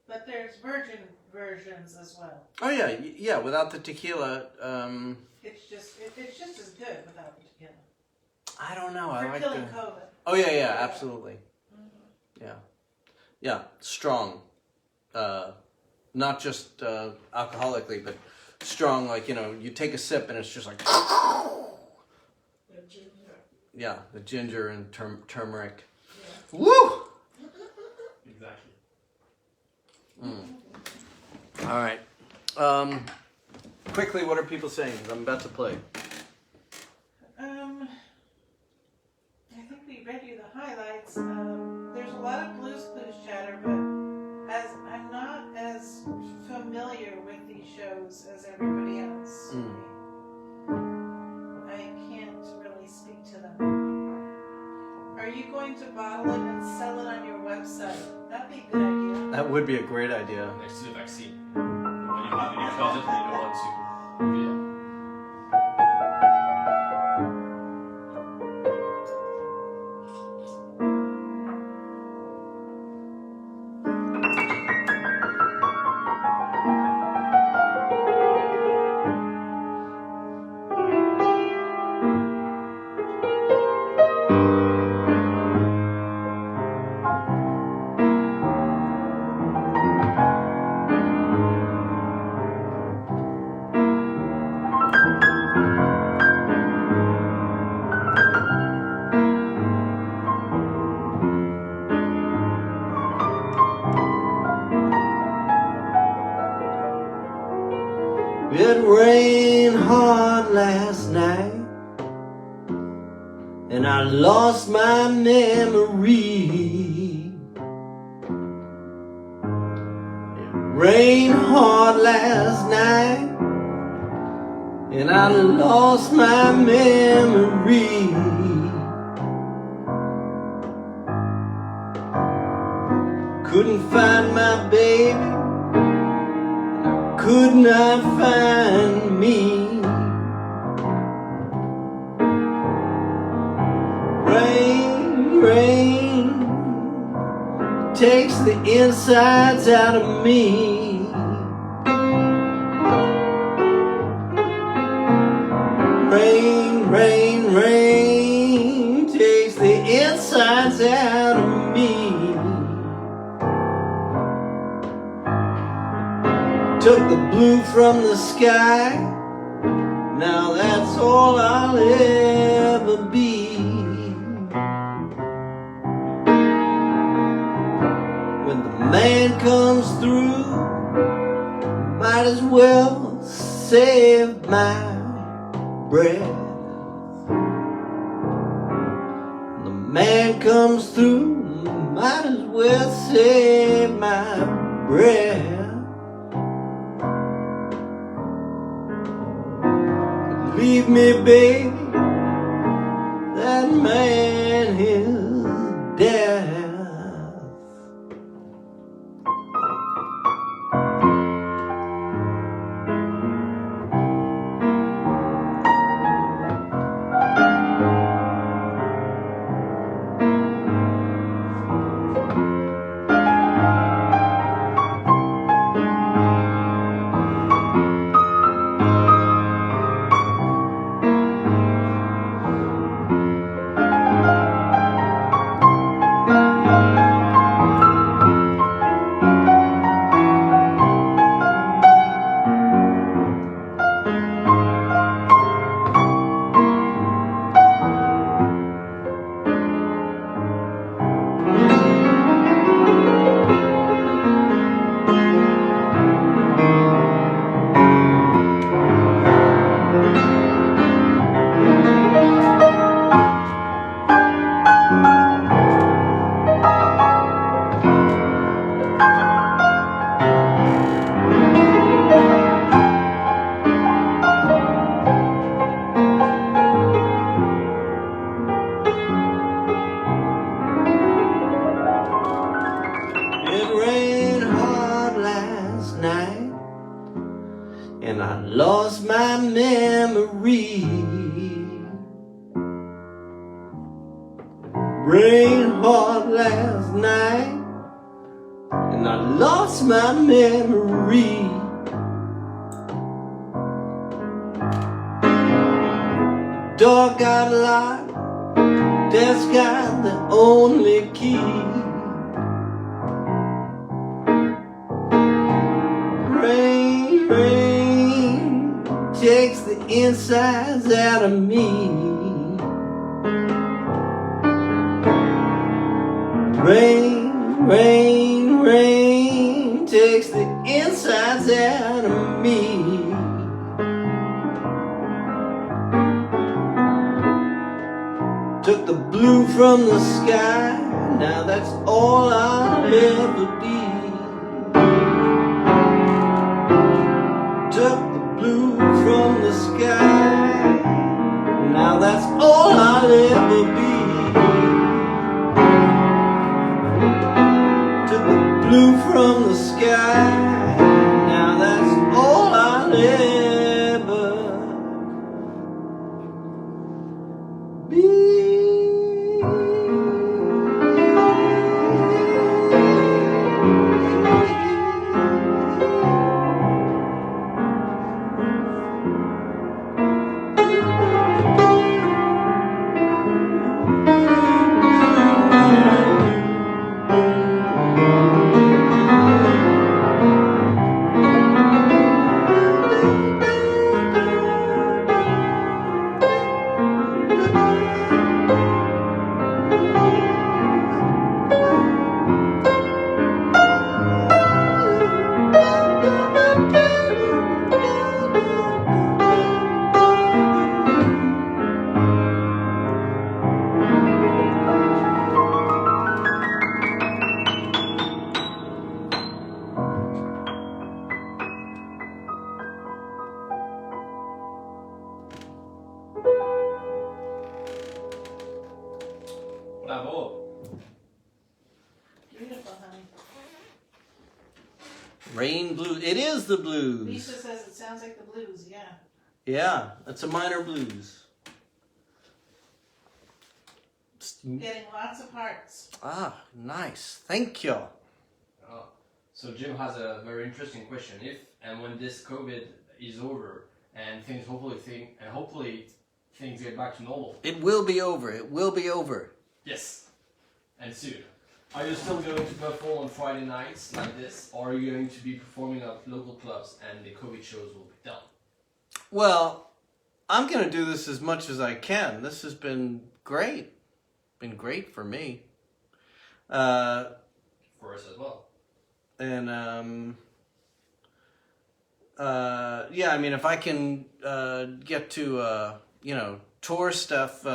But there's virgin versions as well. oh yeah, without the tequila, It's just as good without the tequila. I don't know. For I like killing the. COVID. Oh yeah, absolutely. Yeah, strong. Not just alcoholically, but strong. Like, you know, you take a sip and it's just like. The ginger. Yeah, the ginger and turmeric. Yeah. Woo! Exactly. All right. Quickly, what are people saying? I'm about to play. I think we read you the highlights. There's a lot of Blues Clues chatter, but as I'm not as familiar with these shows as everybody else, I can't really speak to them. Are you going to bottle it and sell it on your website? That'd be a good idea. That would be a great idea. Next to the vaccine. When you have it in your closet and you don't want to. Yeah. It rained hard last night, and I lost my memory. It rained hard last night, and I lost my memory. Couldn't find my baby, could not find me. Rain, rain takes the insides out of me. Rain, rain, rain takes the insides out of me. Took the blue from the sky, now that's all I'll ever be. When the man comes through, might as well save my breath. man comes through, might as well save my breath. Leave me, baby, that man is death. It rained hard last night, and I lost my memory. Rained hard last night, and I lost my memory. Door got locked, desk got the only key. Rain, rain, takes the insides out of me. Rain, rain, rain, takes the insides out of me. Took the blue from the sky, now that's all I'll ever be. Took the blue from the sky, now that's all I'll ever be. Took the blue from the sky, now that's all I'll ever be. Bravo. Beautiful, honey. Rain blues. It is the blues. Lisa says it sounds like the blues, yeah. Yeah, it's a minor blues. Getting lots of hearts. Ah, nice. Thank you. Oh. So Jim has a very interesting question. If and when this COVID is over and things hopefully things get back to normal. It will be over. It will be over. Yes. And soon. Are you still going to perform on Friday nights like this, or are you going to be performing at local clubs and the COVID shows will be done? Well, I'm going to do this as much as I can. This has been great. Been great for me. For us as well. And yeah, I mean, if I can get to tour stuff,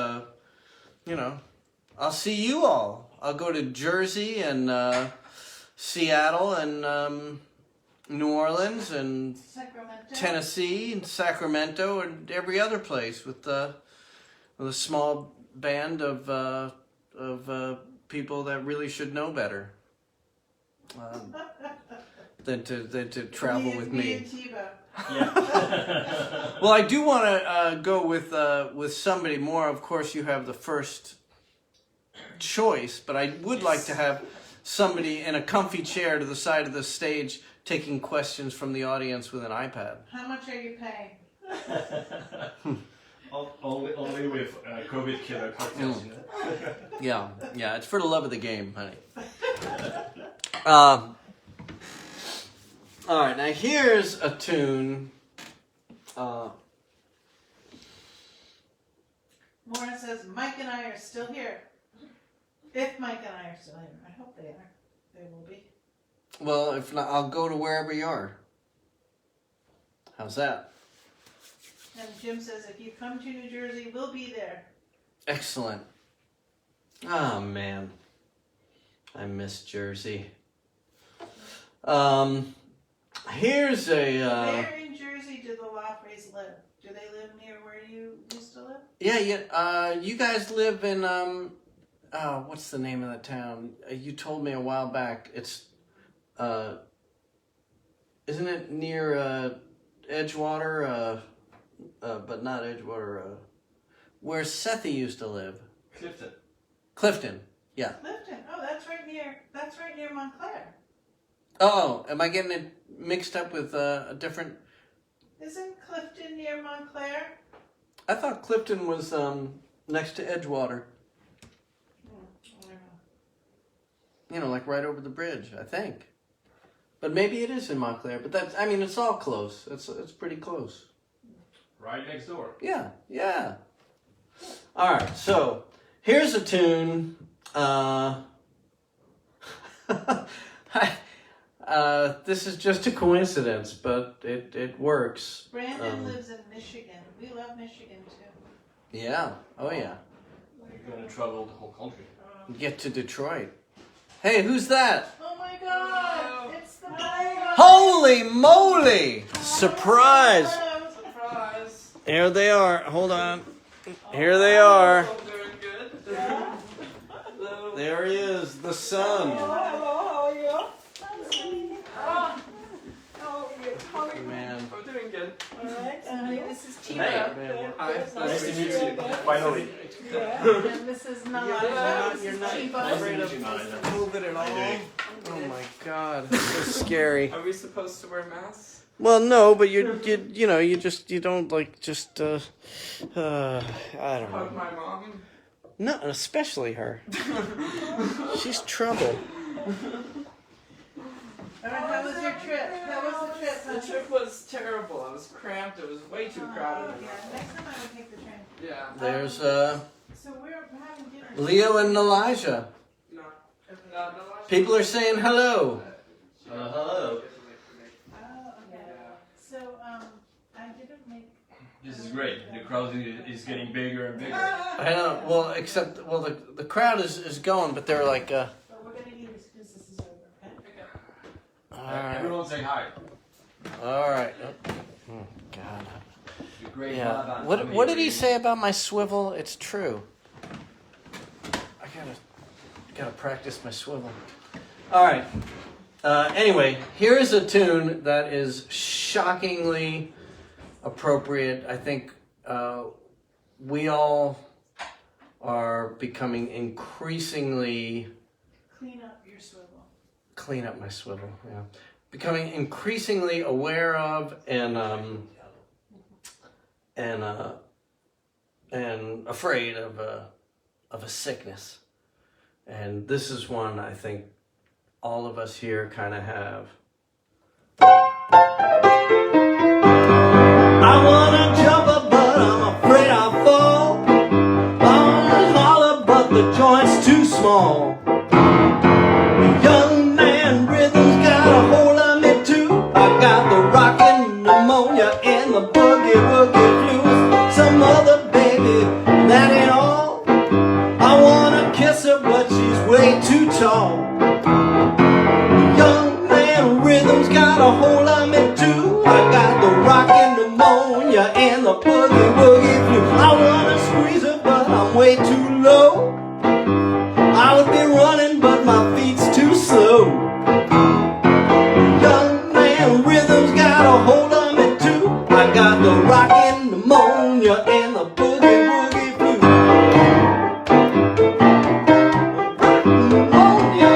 I'll see you all. I'll go to Jersey and Seattle and New Orleans and Sacramento. Tennessee and Sacramento and every other place with a small band of people that really should know better than to travel with me. And Thibault. Yeah. Well, I do want to go with somebody more. Of course, you have the first choice, but I would like to have somebody in a comfy chair to the side of the stage taking questions from the audience with an iPad. How much are you paying? Only with COVID killer cocktails, you know. Yeah, it's for the love of the game, honey. All right, now here's a tune. Maura says, Mike and I are still here. If Mike and I are still here. I hope they are. They will be. Well, if not, I'll go to wherever you are. How's that? And Jim says, if you come to New Jersey, we'll be there. Excellent. Oh, man. I miss Jersey. Here's a... Where in Jersey do the Lafreys live? Do they live near where you used to live? Yeah. You guys live in, what's the name of the town? You told me a while back. It's, isn't it near, Edgewater? But not Edgewater, where Sethi used to live. Clifton, yeah. Clifton. Oh, that's right near Montclair. Oh, am I getting it mixed up with a different... Isn't Clifton near Montclair? I thought Clifton was next to Edgewater. I don't know. You know, like right over the bridge, I think. But maybe it is in Montclair. But that's, I mean, it's all close. It's pretty close. Right next door. Yeah. All right, so here's a tune. This is just a coincidence, but it works. Brandon lives in Michigan. We love Michigan too. Yeah. Oh, yeah. You're gonna travel the whole country. Get to Detroit. Hey, who's that? Oh my God! It's the Balaban. Holy moly! Surprise! Surprise. Here they are. Hold on. Here they are. I'm doing good. Hello. There he is, the sun. Hello, how are you? How are you? How are you? Man. I'm doing good. All right. This is Thibault. Man, Hi. Nice to meet you. Finally. Yeah. And this is Nalyejah. You're This not is Thibault. afraid of moving at all. Oh my God, that's so scary. Are we supposed to wear masks? Well, no, but you don't like just I don't Hug know. my mom. No, especially her. She's trouble. All right, how was your trip? How was the trip? The trip was terrible. I was cramped. It was way too crowded. Yeah, next time I would take the train. Yeah. There's So we're having dinner. Leo and Nalyejah. No. People are saying hello. Hello. Oh, okay. So, I didn't make... This is great. The crowd is getting bigger and bigger. I know. Well, except the crowd is going, but they're like. But we're going to eat as soon as this is over, okay? All right. Everyone say hi. All right. Oh, God. The great Yeah. Balaban What did he family. say about my swivel? It's true. I gotta practice my swivel. All right. Anyway, here is a tune that is shockingly appropriate. I think we all are becoming increasingly Clean up your swivel. clean up my swivel. Yeah, becoming increasingly aware of and afraid of a sickness. And this is one I think all of us here kind of have. I wanna jump up, but I'm afraid I'll fall. I wanna holler, but the joint's too small. The young man rhythm's got a hold of me too. I got the rockin' pneumonia and the boogie woogie blues. Some other baby, that ain't all. I wanna kiss all. Young man rhythm's got a hold on me too. I got the rockin' pneumonia and the boogie woogie flu. I wanna squeeze her, but I'm way too low. I would be running, but my feet's too slow. Young man rhythm's got a hold on me too. I got the rockin' pneumonia and the boogie woogie flu. Pneumonia.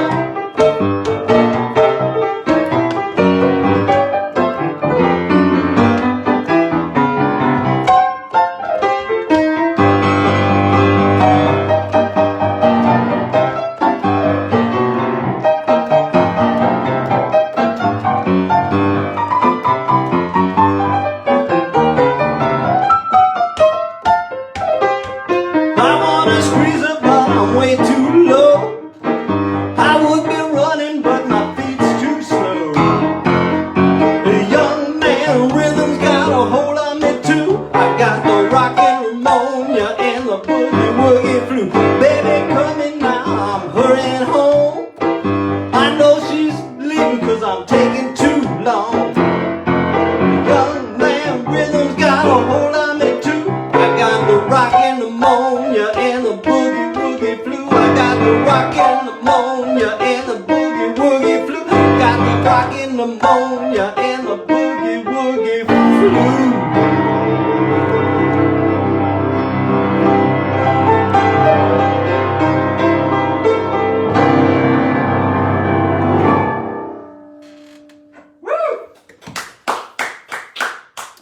I wanna squeeze her, but I'm way too low. I would be running, but my feet's too slow. The young man rhythm's got a hold on me too. I got the rockin' pneumonia and the boogie woogie flu. Baby, coming now, I'm hurrying home. I know she's leaving 'cause I'm taking too long. Young man rhythm's got a hold on me too. I got the rockin' pneumonia and the boogie woogie flu. I got the rockin' pneumonia and the boogie woogie flu. Got the rockin' pneumonia and the boogie woogie flu.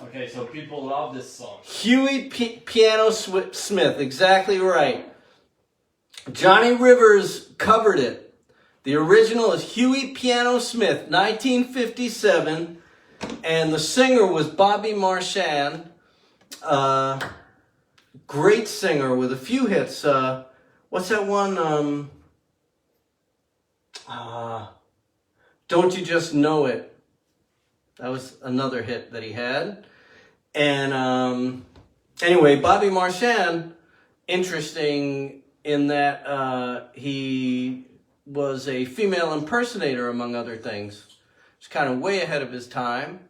Okay, so people love this song. Huey Piano Smith, exactly right. Johnny Rivers covered it. The original is Huey Piano Smith, 1957, and the singer was Bobby Marchand. Great singer with a few hits. What's that one? Don't You Just Know It? That was another hit that he had. And anyway, Bobby Marchand, interesting in that he was a female impersonator, among other things. He's kind of way ahead of his time,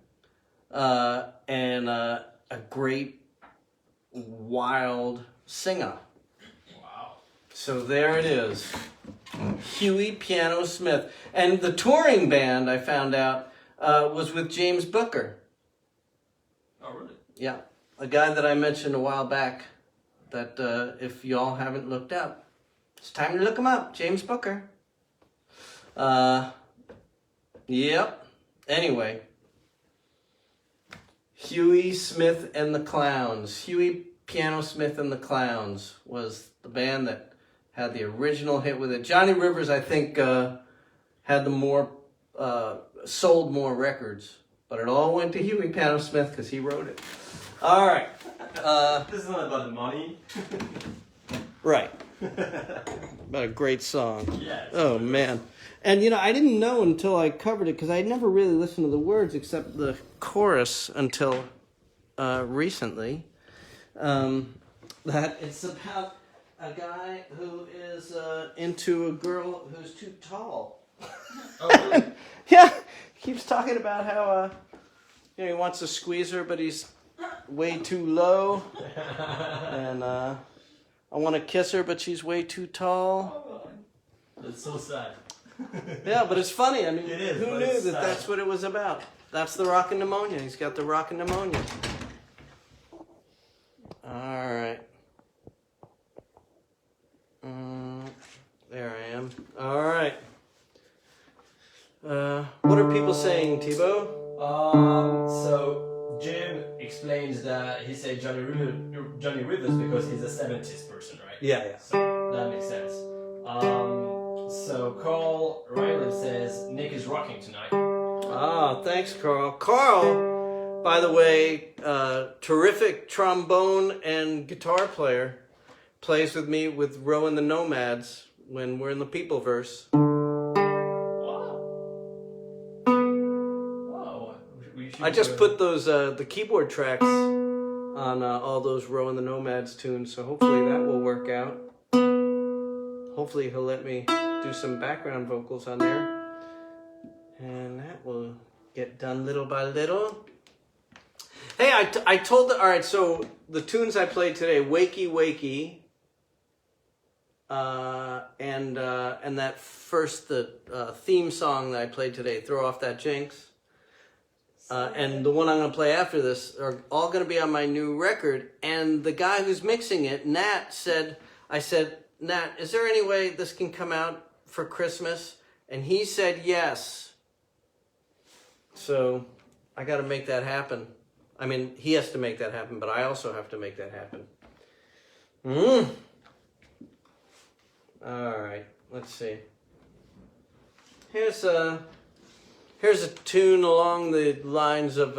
and a great, wild singer. Wow. So there it is, Huey Piano Smith. And the touring band, I found out, was with James Booker. Oh, really? Yeah, a guy that I mentioned a while back that if y'all haven't looked up, it's time to look him up, James Booker. Yep. Anyway, Huey Smith and the Clowns. Huey Piano Smith and the Clowns was the band that had the original hit with it. Johnny Rivers, I think, had the more, sold more records, but it all went to Huey Piano Smith because he wrote it. All right. This is not about the money. Right. About a great song. Yes. Oh, man. And, you know, I didn't know until I covered it, because I never really listened to the words except the chorus until recently, that it's about a guy who is into a girl who's too tall. Oh, really? Yeah. He keeps talking about how, you know, he wants to squeeze her, but he's way too low. And I want to kiss her, but she's way too tall. That's so sad. Yeah, but it's funny. I mean, It is, who but knew it's that sad. that's what it was about? That's the rockin' pneumonia. He's got the rockin' pneumonia. All right. There I am. All right. What are people saying, Thibault? So Jim explains that he said Johnny Rivers because he's a 70s person, right? Yeah. So that makes sense. So Carl Riley says Nick is rocking tonight. Ah, thanks, Carl. Carl, by the way, terrific trombone and guitar player, plays with me with Row and the Nomads when we're in the People verse. Wow. We should I just put those the keyboard tracks on all those Row and the Nomads tunes, so hopefully that will work out. hopefully he'll let me do some background vocals on there. And that will get done little by little. Hey, I told all right, so the tunes I played today, Wakey Wakey, and that first, the theme song that I played today, Throw Off That Jinx, and the one I'm going to play after this are all going to be on my new record. And the guy who's mixing it, Nat, I said, Nat, is there any way this can come out for Christmas? And he said yes. So I got to make that happen. I mean, he has to make that happen, but I also have to make that happen. All right, let's see. Here's a tune along the lines of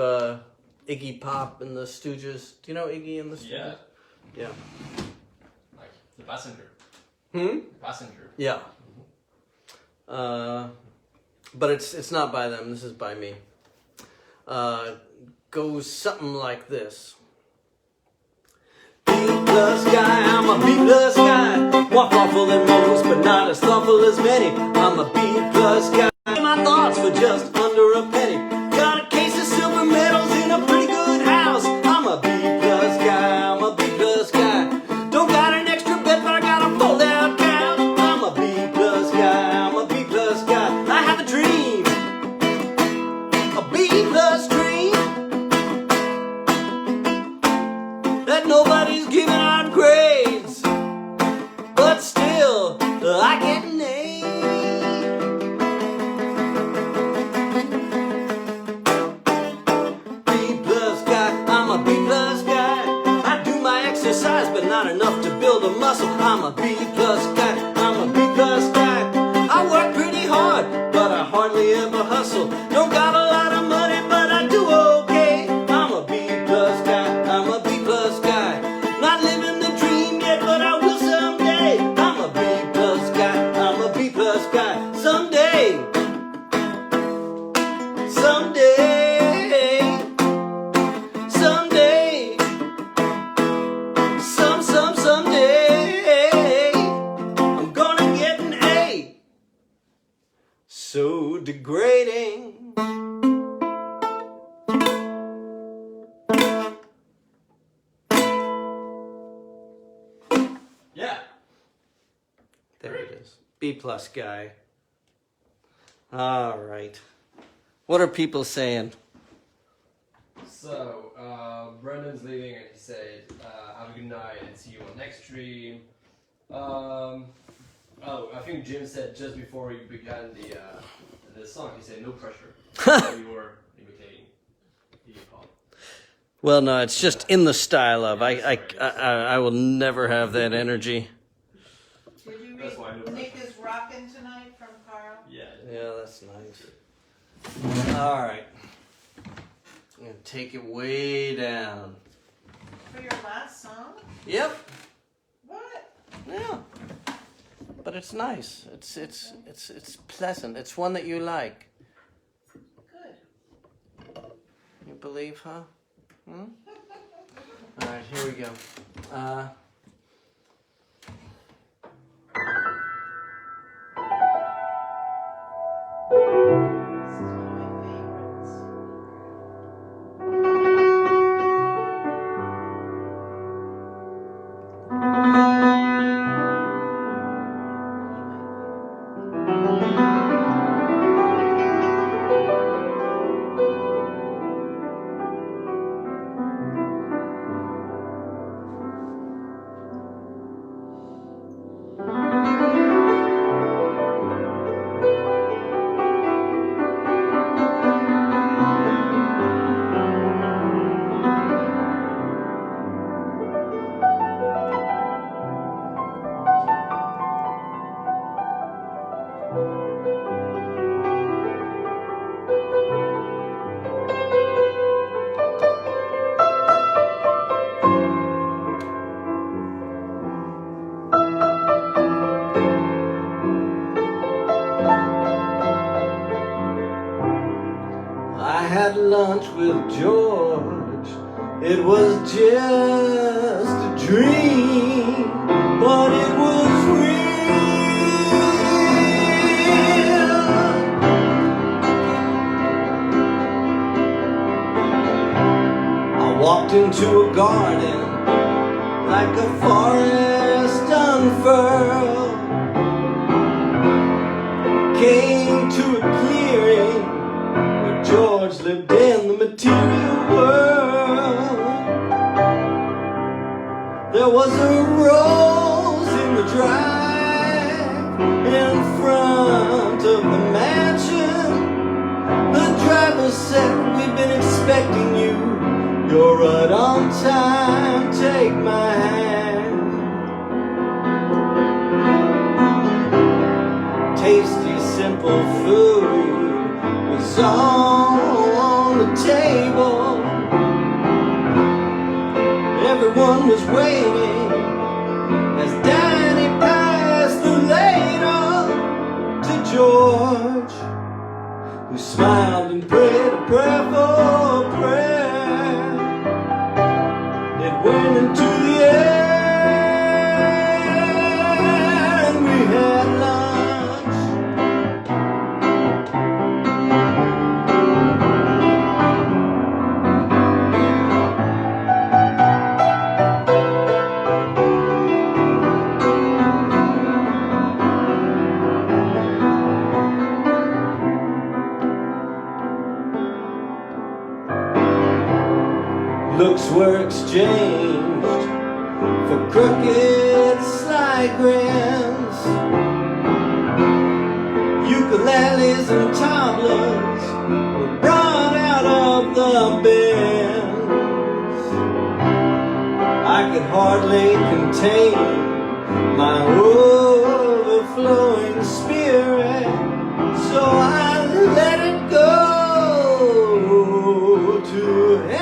Iggy Pop and the Stooges. Do you know Iggy and the Stooges? Yeah. Yeah. Like The Passenger. The Passenger. Yeah. But it's not by them. This is by me. Goes something like this. B plus guy, I'm a B plus guy. More thoughtful than most, but not as thoughtful as many. I'm a B plus guy. My thoughts for just under a penny. Got a case of silver medals in a pretty good house. I'm a B plus guy. I'm a B plus guy. Don't got an extra bed, but I got a fold out couch. I'm a B plus guy. I'm a B plus guy. I have a dream. A B plus dream. That nobody's giving out grades, but still I get an A. B plus guy, I'm a B plus guy. I do my exercise, but not enough to build a muscle. I'm a B plus guy, I'm a B plus guy. I work pretty hard, but I hardly ever hustle. Don't got a lot of money, but I do okay. I'm a B plus guy, I'm a B plus guy. Not living the dream yet, but I will someday. I'm a B plus guy, I'm a B plus guy. Someday, someday, someday, someday, I'm gonna get an A. So degrading. Yeah. There it is. B plus guy. All right. What are people saying? So, Brendan's leaving and he said, have a good night and see you on next stream. I think Jim said just before we began the song, he said no pressure. So you were imitating Iggy Pop. Well, no, it's just in the style of. I will never have that energy. Did you That's why I know read Nick is Rockin' Tonight from Carl? Yeah. Yeah, that's nice. All right. I'm going to take it way down. For your last song? Yep. What? Yeah. But it's nice. It's pleasant. It's one that you like. Good. You believe, huh? All right, here we go. This is one of my favorites. I had lunch with George. It was just a dream, but it was real. walked into a garden like a forest unfurled. Came to a clearing where George lived in the material world. There was a rose in the drive in front of the mansion. The driver said, "We've been expecting you. You're right on time, take my hand." Tasty, simple food was all on the table. Everyone was waiting as Danny passed the ladle to George, who smiled and prayed a prayer for prayer. It went into the air and we had lunch. Looks were exchanged for crooked sly grins. Ukuleles and tablas were brought out of the bins. I could hardly contain my overflowing spirit, so I let it go to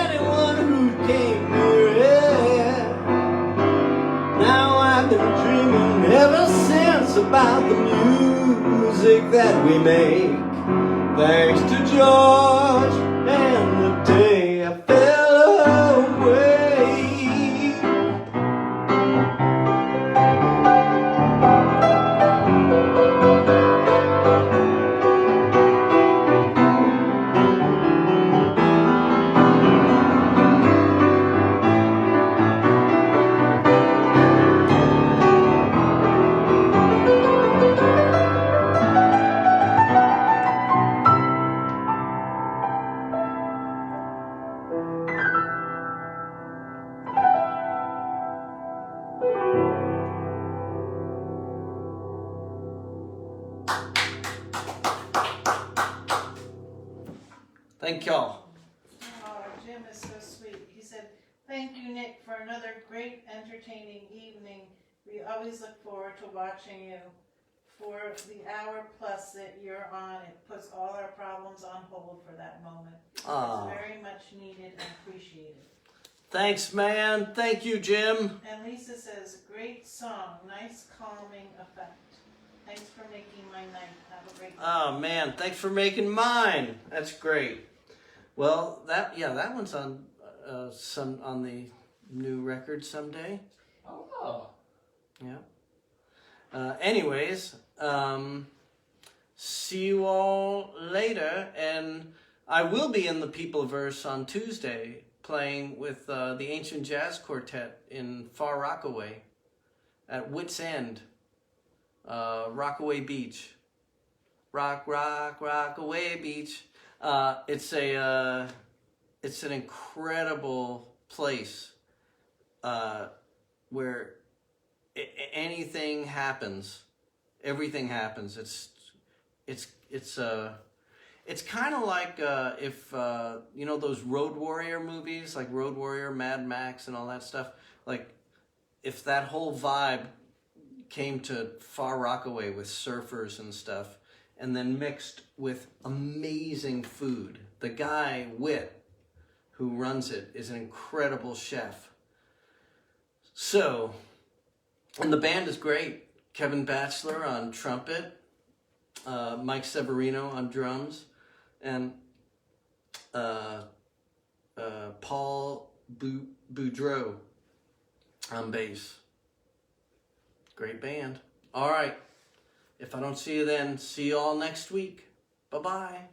anyone who came near it. Now I've been dreaming ever since about the music that we make, thanks to George and the day I fell away. Thank y'all. Oh, Jim is so sweet. He said, "Thank you, Nick, for another great entertaining evening. We always look forward to watching you. For the hour plus that you're on, it puts all our problems on hold for that moment. Aw. It's very much needed and appreciated." Thanks, man. Thank you, Jim. And Lisa says, "Great song, nice calming effect. Thanks for making my night. Have a great night." Oh, man. Thanks for making mine. That's great. Well, that one's on on the new record someday. Oh. Yeah. Anyways, see you all later, and I will be in the Peopleverse on Tuesday playing with the Ancient Jazz Quartet in Far Rockaway at Wits End, Rockaway Beach. Rockaway Beach. It's an incredible place where anything happens, everything happens. It's kind of like if you know those Road Warrior movies, like Road Warrior, Mad Max, and all that stuff. Like if that whole vibe came to Far Rockaway with surfers and stuff, and then mixed with amazing food. The guy, Whit, who runs it, is an incredible chef. So, and the band is great. Kevin Batchelor on trumpet, Mike Severino on drums, and Paul Boudreau on bass. Great band. All right. If I don't see you then, see you all next week. Bye-bye.